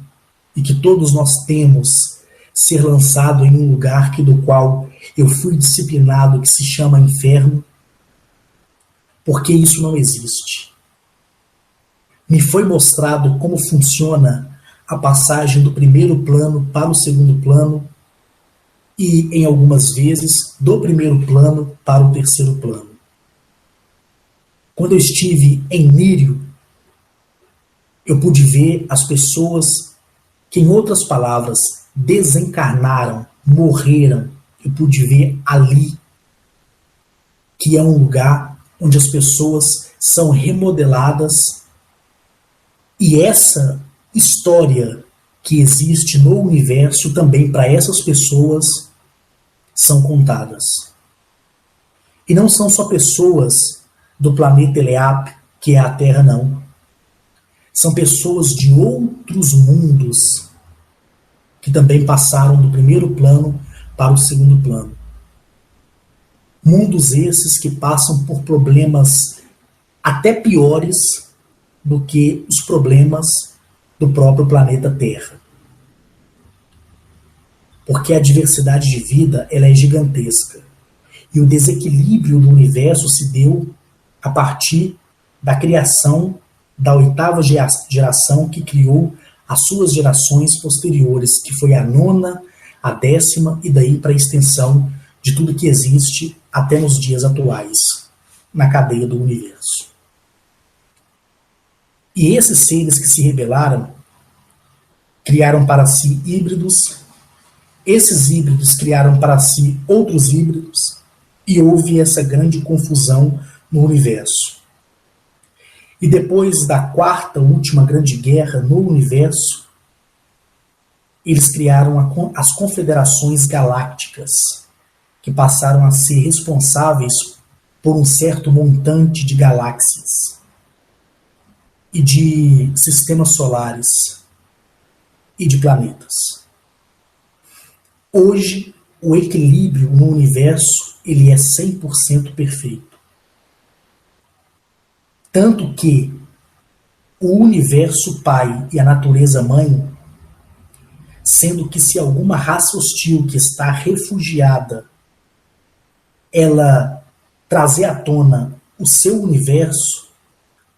e que todos nós temos, ser lançado em um lugar do qual eu fui disciplinado, que se chama inferno, porque isso não existe. Me foi mostrado como funciona a passagem do primeiro plano para o segundo plano e, em algumas vezes, do primeiro plano para o terceiro plano. Quando eu estive em Nírio, eu pude ver as pessoas que, em outras palavras, desencarnaram, morreram. Eu pude ver ali, que é um lugar onde as pessoas são remodeladas, e essa história que existe no universo também para essas pessoas são contadas. E não são só pessoas do planeta Eleap, que é a Terra, não. São pessoas de outros mundos que também passaram do primeiro plano para o segundo plano. Mundos esses que passam por problemas até piores do que os problemas do próprio planeta Terra. Porque a diversidade de vida ela é gigantesca. E o desequilíbrio do universo se deu a partir da criação da oitava geração, que criou as suas gerações posteriores, que foi a nona, a 10ª, e daí para a extensão de tudo que existe até nos dias atuais, na cadeia do universo. E esses seres que se rebelaram, criaram para si híbridos, esses híbridos criaram para si outros híbridos, e houve essa grande confusão no universo. E depois da quarta, última grande guerra no universo, eles criaram as confederações galácticas, que passaram a ser responsáveis por um certo montante de galáxias e de sistemas solares e de planetas. Hoje, o equilíbrio no universo ele é 100% perfeito. Tanto que o universo pai e a natureza mãe, sendo que se alguma raça hostil que está refugiada, ela trazer à tona o seu universo,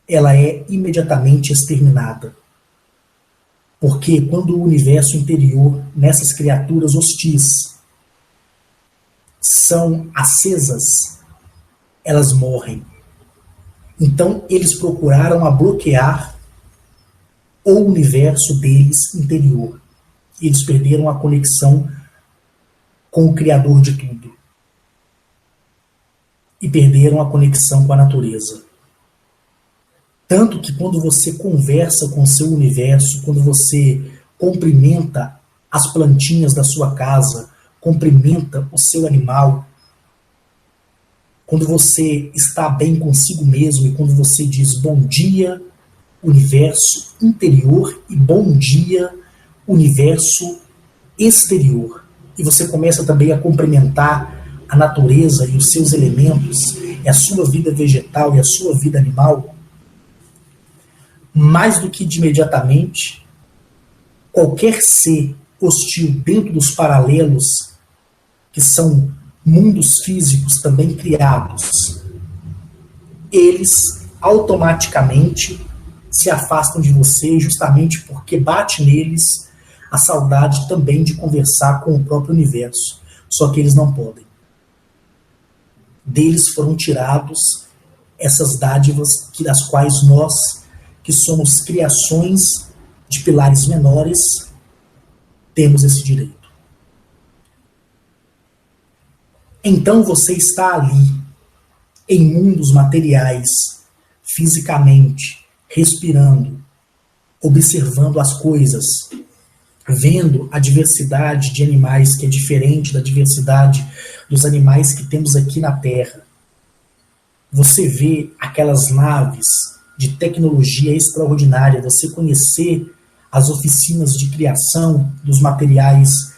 ela é imediatamente exterminada. Porque quando o universo interior, nessas criaturas hostis, são acesas, elas morrem. Então eles procuraram a bloquear o universo deles interior. Eles perderam a conexão com o Criador de tudo. E perderam a conexão com a natureza. Tanto que quando você conversa com o seu universo, quando você cumprimenta as plantinhas da sua casa, cumprimenta o seu animal, quando você está bem consigo mesmo e quando você diz bom dia, universo interior, e bom dia, universo exterior, e você começa também a cumprimentar a natureza e os seus elementos, e a sua vida vegetal e a sua vida animal, mais do que de imediatamente, qualquer ser hostil dentro dos paralelos, que são mundos físicos também criados, eles automaticamente se afastam de você, justamente porque bate neles a saudade também de conversar com o próprio universo. Só que eles não podem. Deles foram tirados essas dádivas das quais nós, que somos criações de pilares menores, temos esse direito. Então você está ali, em mundos materiais, fisicamente, respirando, observando as coisas, vendo a diversidade de animais que é diferente da diversidade dos animais que temos aqui na Terra. Você vê aquelas naves de tecnologia extraordinária, você conhecer as oficinas de criação dos materiais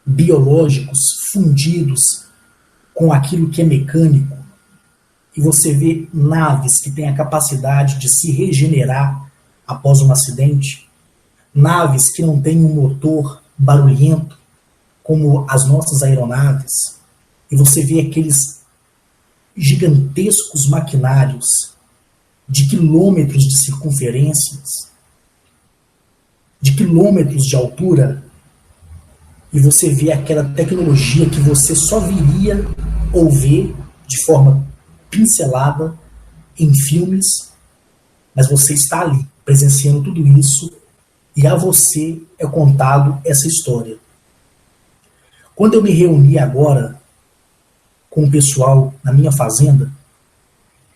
biológicos fundidos com aquilo que é mecânico, e você vê naves que têm a capacidade de se regenerar após um acidente, naves que não têm um motor barulhento como as nossas aeronaves, e você vê aqueles gigantescos maquinários de quilômetros de circunferências, de quilômetros de altura, e você vê aquela tecnologia que você só viria ou ver de forma pincelada em filmes, mas você está ali, presenciando tudo isso, e a você é contado essa história. Quando eu me reuni agora com o pessoal na minha fazenda,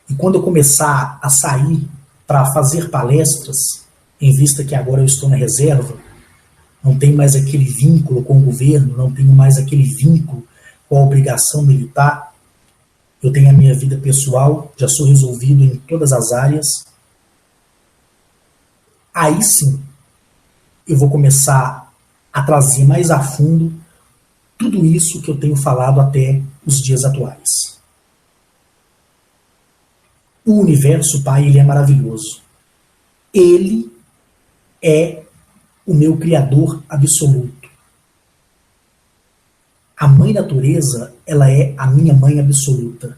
e quando eu começar a sair para fazer palestras, em vista que agora eu estou na reserva, não tenho mais aquele vínculo com o governo, não tenho mais aquele vínculo com a obrigação militar, eu tenho a minha vida pessoal, já sou resolvido em todas as áreas. Aí sim, eu vou começar a trazer mais a fundo tudo isso que eu tenho falado até os dias atuais. O universo, Pai, ele é maravilhoso. Ele é o meu Criador absoluto. A Mãe Natureza, ela é a minha Mãe absoluta.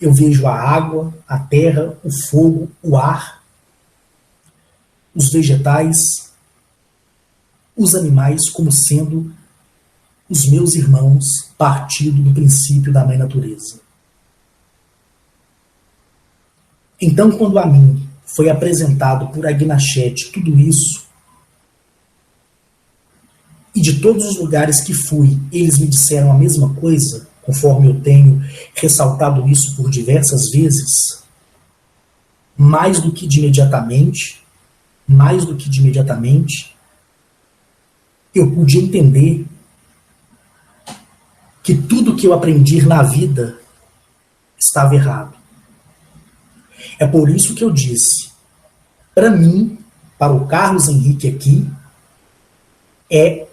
Eu vejo a água, a terra, o fogo, o ar, os vegetais, os animais como sendo os meus irmãos, partido do princípio da Mãe Natureza. Então, quando a mim foi apresentado por Agnachete tudo isso, e de todos os lugares que fui, eles me disseram a mesma coisa, conforme eu tenho ressaltado isso por diversas vezes, mais do que de imediatamente, eu pude entender que tudo que eu aprendi na vida estava errado. É por isso que eu disse, para mim, para o Carlos Henrique aqui, é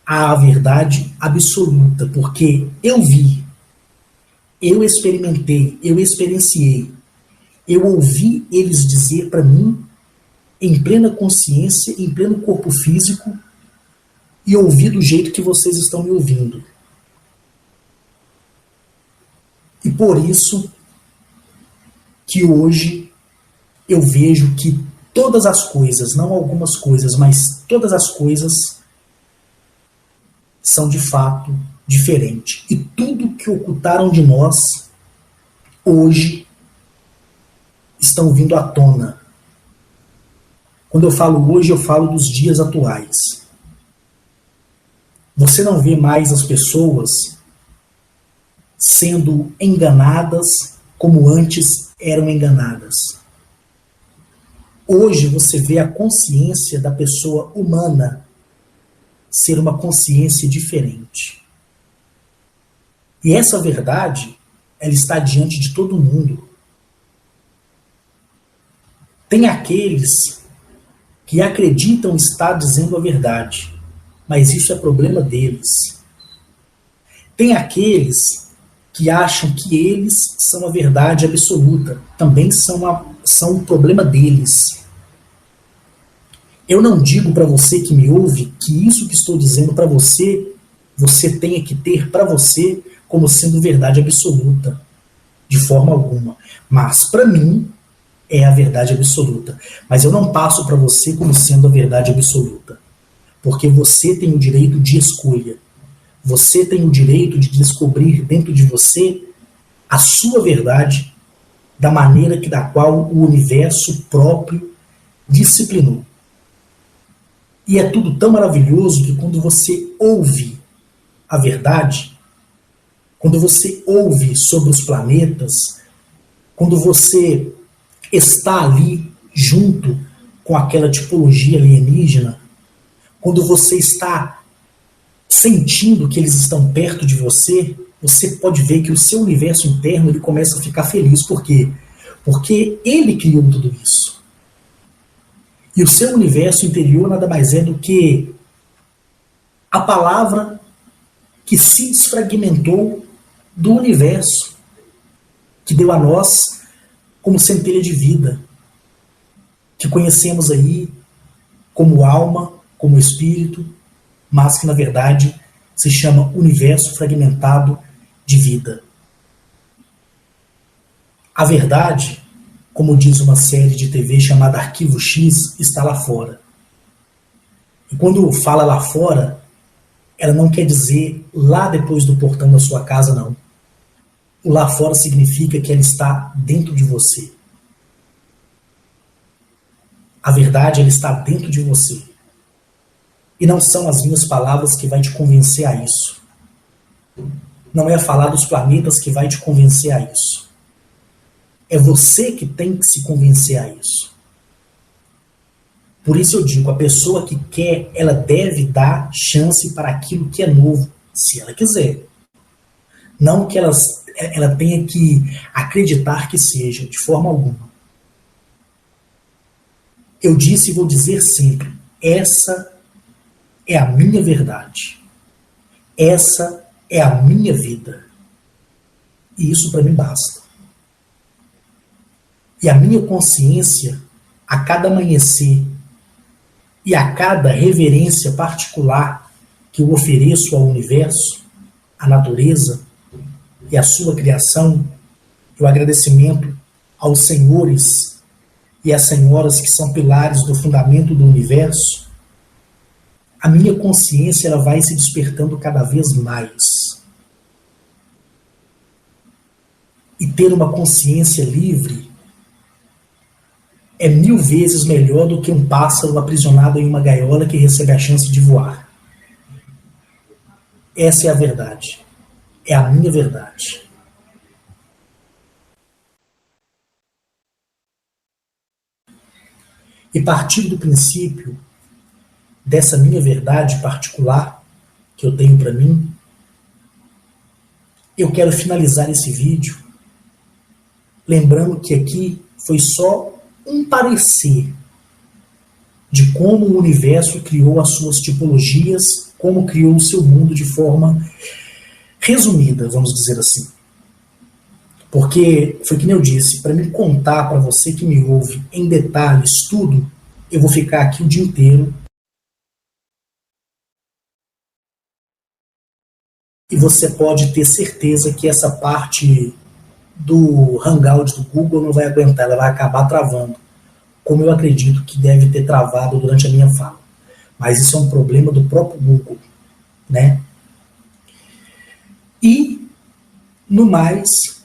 a verdade absoluta, porque eu vi, eu experimentei, eu experienciei, eu ouvi eles dizer para mim, em plena consciência, em pleno corpo físico, e ouvi do jeito que vocês estão me ouvindo. E por isso que hoje eu vejo que todas as coisas, não algumas coisas, mas todas as coisas são de fato diferentes. E tudo que ocultaram de nós, hoje, estão vindo à tona. Quando eu falo hoje, eu falo dos dias atuais. Você não vê mais as pessoas sendo enganadas como antes eram enganadas. Hoje você vê a consciência da pessoa humana ser uma consciência diferente. E essa verdade, ela está diante de todo mundo. Tem aqueles que acreditam estar dizendo a verdade, mas isso é problema deles. Tem aqueles que acham que eles são a verdade absoluta, também são o problema deles. Eu não digo para você que me ouve que isso que estou dizendo para você, você tenha que ter para você como sendo verdade absoluta, de forma alguma. Mas para mim é a verdade absoluta. Mas eu não passo para você como sendo a verdade absoluta, porque você tem o direito de escolha. Você tem o direito de descobrir dentro de você a sua verdade da maneira da qual o universo próprio disciplinou. E é tudo tão maravilhoso que quando você ouve a verdade, quando você ouve sobre os planetas, quando você está ali junto com aquela tipologia alienígena, quando você está sentindo que eles estão perto de você, você pode ver que o seu universo interno ele começa a ficar feliz. Por quê? Porque ele criou tudo isso. E o seu universo interior nada mais é do que a palavra que se desfragmentou do universo, que deu a nós como centelha de vida, que conhecemos aí como alma, como espírito, mas que na verdade se chama universo fragmentado de vida. A verdade, como diz uma série de TV chamada Arquivo X, está lá fora. E quando fala lá fora, ela não quer dizer lá depois do portão da sua casa, não. O lá fora significa que ela está dentro de você. A verdade, ela está dentro de você. E não são as minhas palavras que vai te convencer a isso. Não é falar dos planetas que vai te convencer a isso. É você que tem que se convencer a isso. Por isso eu digo, a pessoa que quer, ela deve dar chance para aquilo que é novo, se ela quiser. Não que ela tenha que acreditar que seja, de forma alguma. Eu disse e vou dizer sempre, essa é a minha verdade. Essa é a minha vida. E isso para mim basta. E a minha consciência, a cada amanhecer e a cada reverência particular que eu ofereço ao universo, à natureza e à sua criação, e o agradecimento aos senhores e às senhoras que são pilares do fundamento do universo, a minha consciência ela vai se despertando cada vez mais. E ter uma consciência livre é 1000 vezes melhor do que um pássaro aprisionado em uma gaiola que recebe a chance de voar. Essa é a verdade. É a minha verdade. E partindo do princípio dessa minha verdade particular que eu tenho para mim, eu quero finalizar esse vídeo lembrando que aqui foi só um parecer de como o universo criou as suas tipologias, como criou o seu mundo de forma resumida, vamos dizer assim. Porque, foi que nem eu disse, para me contar para você que me ouve em detalhes tudo, eu vou ficar aqui o dia inteiro. E você pode ter certeza que essa parte do Hangout do Google não vai aguentar, ela vai acabar travando, como eu acredito que deve ter travado durante a minha fala. Mas isso é um problema do próprio Google, né? E, no mais,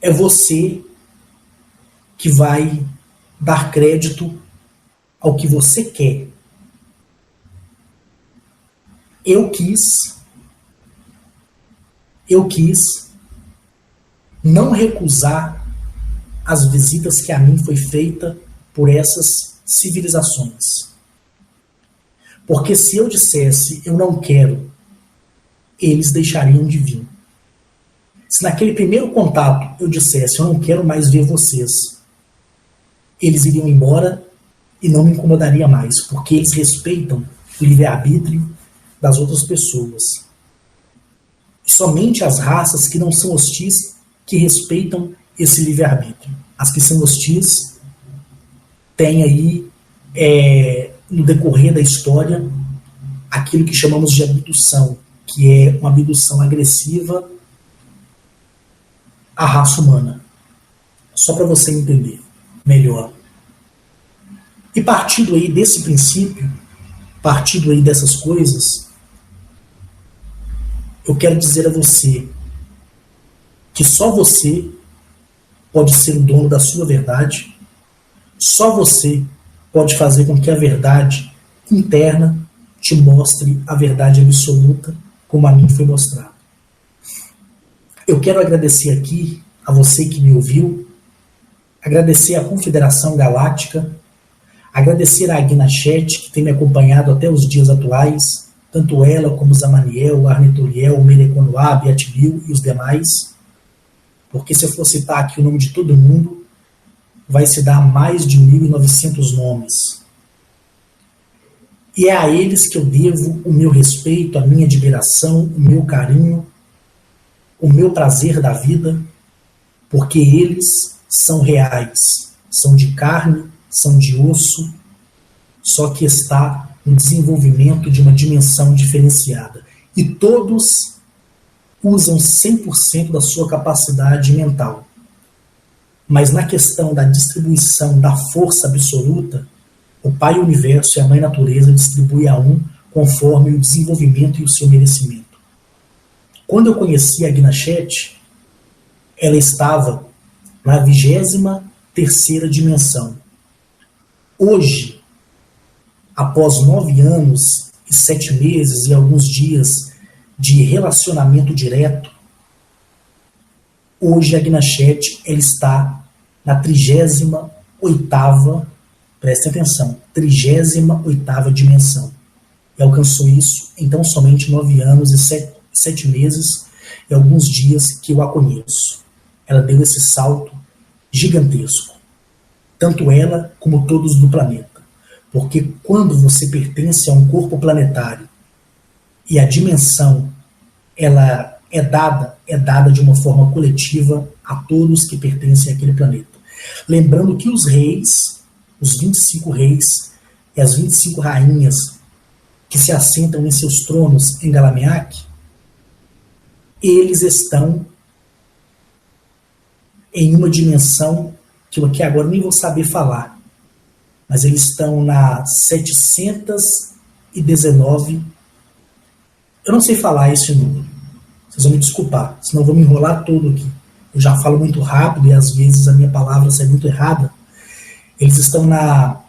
é você que vai dar crédito ao que você quer. Eu quis não recusar as visitas que a mim foi feita por essas civilizações. Porque se eu dissesse eu não quero, eles deixariam de vir. Se naquele primeiro contato eu dissesse eu não quero mais ver vocês, eles iriam embora e não me incomodaria mais, porque eles respeitam o livre-arbítrio das outras pessoas. E somente as raças que não são hostis que respeitam esse livre-arbítrio. As que são hostis têm aí, no decorrer da história, aquilo que chamamos de abdução, que é uma abdução agressiva à raça humana. Só para você entender melhor. E partindo aí desse princípio, partindo aí dessas coisas, eu quero dizer a você que só você pode ser o dono da sua verdade, só você pode fazer com que a verdade interna te mostre a verdade absoluta, como a mim foi mostrado. Eu quero agradecer aqui a você que me ouviu, agradecer à Confederação Galáctica, agradecer à Agna Chet, que tem me acompanhado até os dias atuais, tanto ela como Zamaniel, Arneturiel, Mereconoab, Atbil e os demais, porque se eu for citar aqui o nome de todo mundo, vai se dar mais de 1.900 nomes. E é a eles que eu devo o meu respeito, a minha admiração, o meu carinho, o meu prazer da vida, porque eles são reais, são de carne, são de osso, só que está no desenvolvimento de uma dimensão diferenciada. E todos usam 100% da sua capacidade mental. Mas na questão da distribuição da força absoluta, o Pai Universo e a Mãe Natureza distribuem a um conforme o desenvolvimento e o seu merecimento. Quando eu conheci a Agna Chet, ela estava na 23ª dimensão. Hoje, após 9 anos e 7 meses e alguns dias de relacionamento direto, hoje a Agna Chet ela está na 38ª, preste atenção, 38ª dimensão. E alcançou isso em tão somente 9 anos e 7 meses e alguns dias que eu a conheço. Ela deu esse salto gigantesco. Tanto ela como todos do planeta. Porque quando você pertence a um corpo planetário e a dimensão ela é dada de uma forma coletiva a todos que pertencem àquele planeta. Lembrando que os reis, os 25 reis e as 25 rainhas que se assentam em seus tronos em Galameac, eles estão em uma dimensão que eu aqui agora nem vou saber falar, mas eles estão na 719. Eu não sei falar esse número, vocês vão me desculpar, senão eu vou me enrolar todo aqui. Eu já falo muito rápido e às vezes a minha palavra sai muito errada. Eles estão na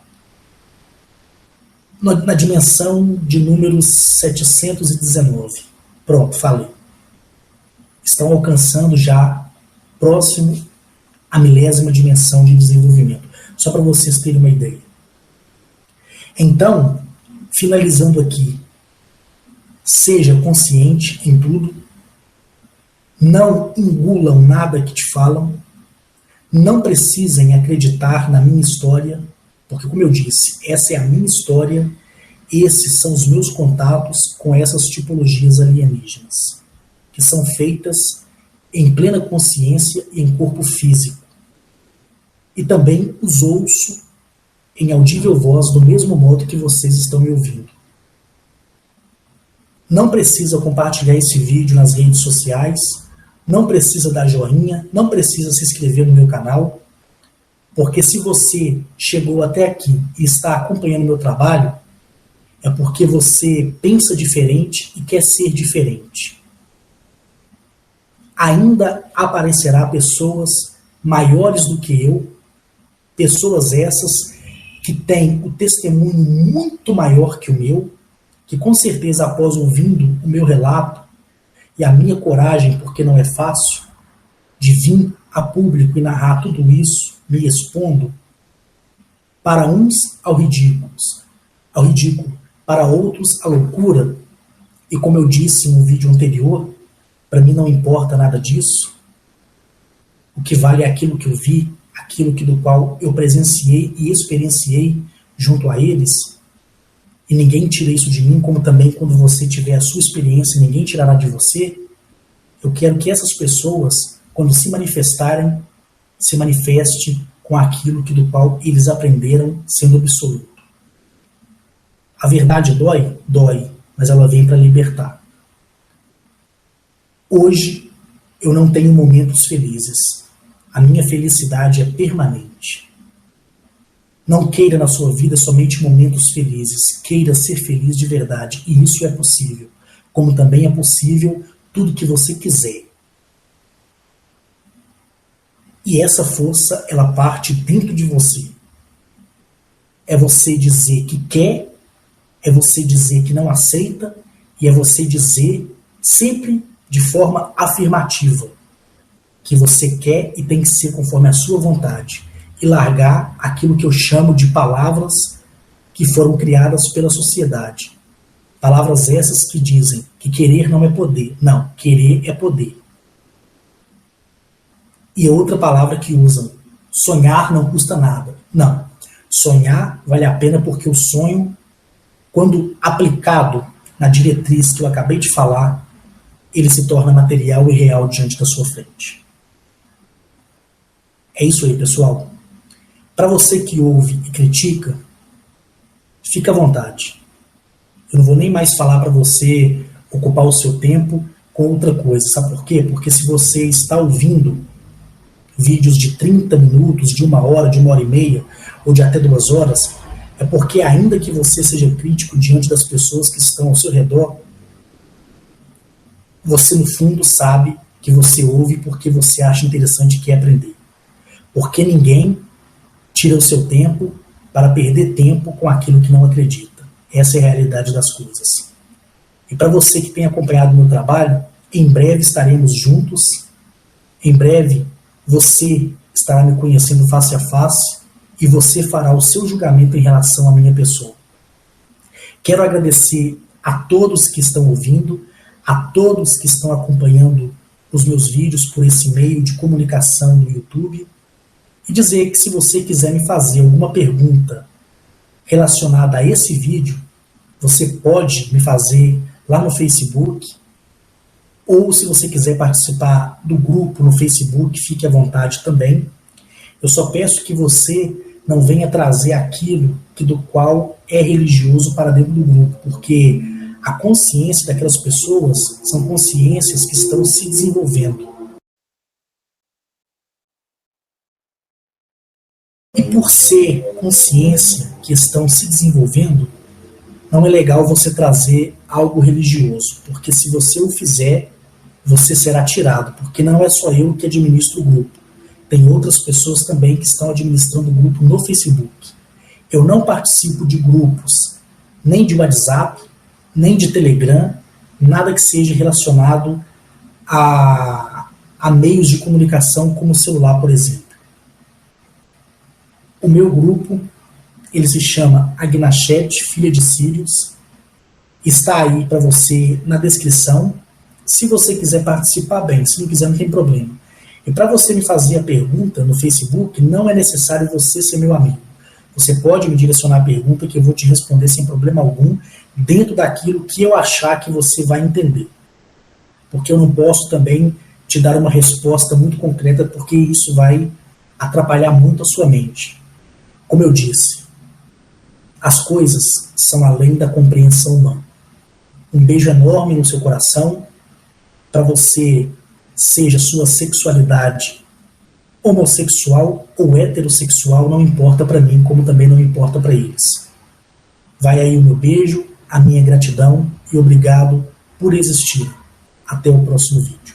dimensão de número 719. Pronto, falei. Estão alcançando já próximo à 1000ª dimensão de desenvolvimento. Só para vocês terem uma ideia. Então, finalizando aqui, seja consciente em tudo, não engulam nada que te falam, não precisem acreditar na minha história, porque, como eu disse, essa é a minha história, esses são os meus contatos com essas tipologias alienígenas, que são feitas em plena consciência e em corpo físico. E também os ouço em audível voz do mesmo modo que vocês estão me ouvindo. Não precisa compartilhar esse vídeo nas redes sociais, não precisa dar joinha, não precisa se inscrever no meu canal, porque se você chegou até aqui e está acompanhando meu trabalho, é porque você pensa diferente e quer ser diferente. Ainda aparecerá pessoas maiores do que eu, pessoas essas que tem o testemunho muito maior que o meu, que com certeza após ouvindo o meu relato e a minha coragem, porque não é fácil, de vir a público e narrar tudo isso, me expondo, para uns ao ridículo, para outros a loucura, e como eu disse no vídeo anterior, para mim não importa nada disso, o que vale é aquilo que eu vi, aquilo que do qual eu presenciei e experienciei junto a eles, e ninguém tira isso de mim, como também quando você tiver a sua experiência, ninguém tirará de você. Eu quero que essas pessoas, quando se manifestarem, se manifeste com aquilo que do qual eles aprenderam sendo absoluto. A verdade dói? Dói, mas ela vem para libertar. Hoje eu não tenho momentos felizes. A minha felicidade é permanente. Não queira na sua vida somente momentos felizes. Queira ser feliz de verdade. E isso é possível. Como também é possível tudo que você quiser. E essa força, ela parte dentro de você. É você dizer que quer, é você dizer que não aceita, e é você dizer sempre de forma afirmativa que você quer e tem que ser conforme a sua vontade, e largar aquilo que eu chamo de palavras que foram criadas pela sociedade. Palavras essas que dizem que querer não é poder. Não, querer é poder. E outra palavra que usam, sonhar não custa nada. Não, sonhar vale a pena porque o sonho, quando aplicado na diretriz que eu acabei de falar, ele se torna material e real diante da sua frente. É isso aí, pessoal. Para você que ouve e critica, fica à vontade. Eu não vou nem mais falar para você ocupar o seu tempo com outra coisa. Sabe por quê? Porque se você está ouvindo vídeos de 30 minutos, de 1 hora, de 1h30, ou de até 2 horas, é porque ainda que você seja crítico diante das pessoas que estão ao seu redor, você no fundo sabe que você ouve porque você acha interessante e quer aprender. Porque ninguém tira o seu tempo para perder tempo com aquilo que não acredita. Essa é a realidade das coisas. E para você que tem acompanhado o meu trabalho, em breve estaremos juntos. Em breve você estará me conhecendo face a face e você fará o seu julgamento em relação à minha pessoa. Quero agradecer a todos que estão ouvindo, a todos que estão acompanhando os meus vídeos por esse meio de comunicação no YouTube, e dizer que se você quiser me fazer alguma pergunta relacionada a esse vídeo, você pode me fazer lá no Facebook, ou se você quiser participar do grupo no Facebook, fique à vontade também. Eu só peço que você não venha trazer aquilo que do qual é religioso para dentro do grupo, porque a consciência daquelas pessoas são consciências que estão se desenvolvendo. E por ser consciência que estão se desenvolvendo, não é legal você trazer algo religioso, porque se você o fizer, você será tirado, porque não é só eu que administro o grupo. Tem outras pessoas também que estão administrando o grupo no Facebook. Eu não participo de grupos, nem de WhatsApp, nem de Telegram, nada que seja relacionado a meios de comunicação como o celular, por exemplo. O meu grupo, ele se chama Agnachet, Filha de Sírios, está aí para você na descrição. Se você quiser participar, bem, se não quiser, não tem problema. E para você me fazer a pergunta no Facebook, não é necessário você ser meu amigo. Você pode me direcionar a pergunta que eu vou te responder sem problema algum, dentro daquilo que eu achar que você vai entender. Porque eu não posso também te dar uma resposta muito concreta, porque isso vai atrapalhar muito a sua mente. Como eu disse, as coisas são além da compreensão humana. Um beijo enorme no seu coração, para você, seja sua sexualidade homossexual ou heterossexual, não importa para mim, como também não importa para eles. Vai aí o meu beijo, a minha gratidão e obrigado por existir. Até o próximo vídeo.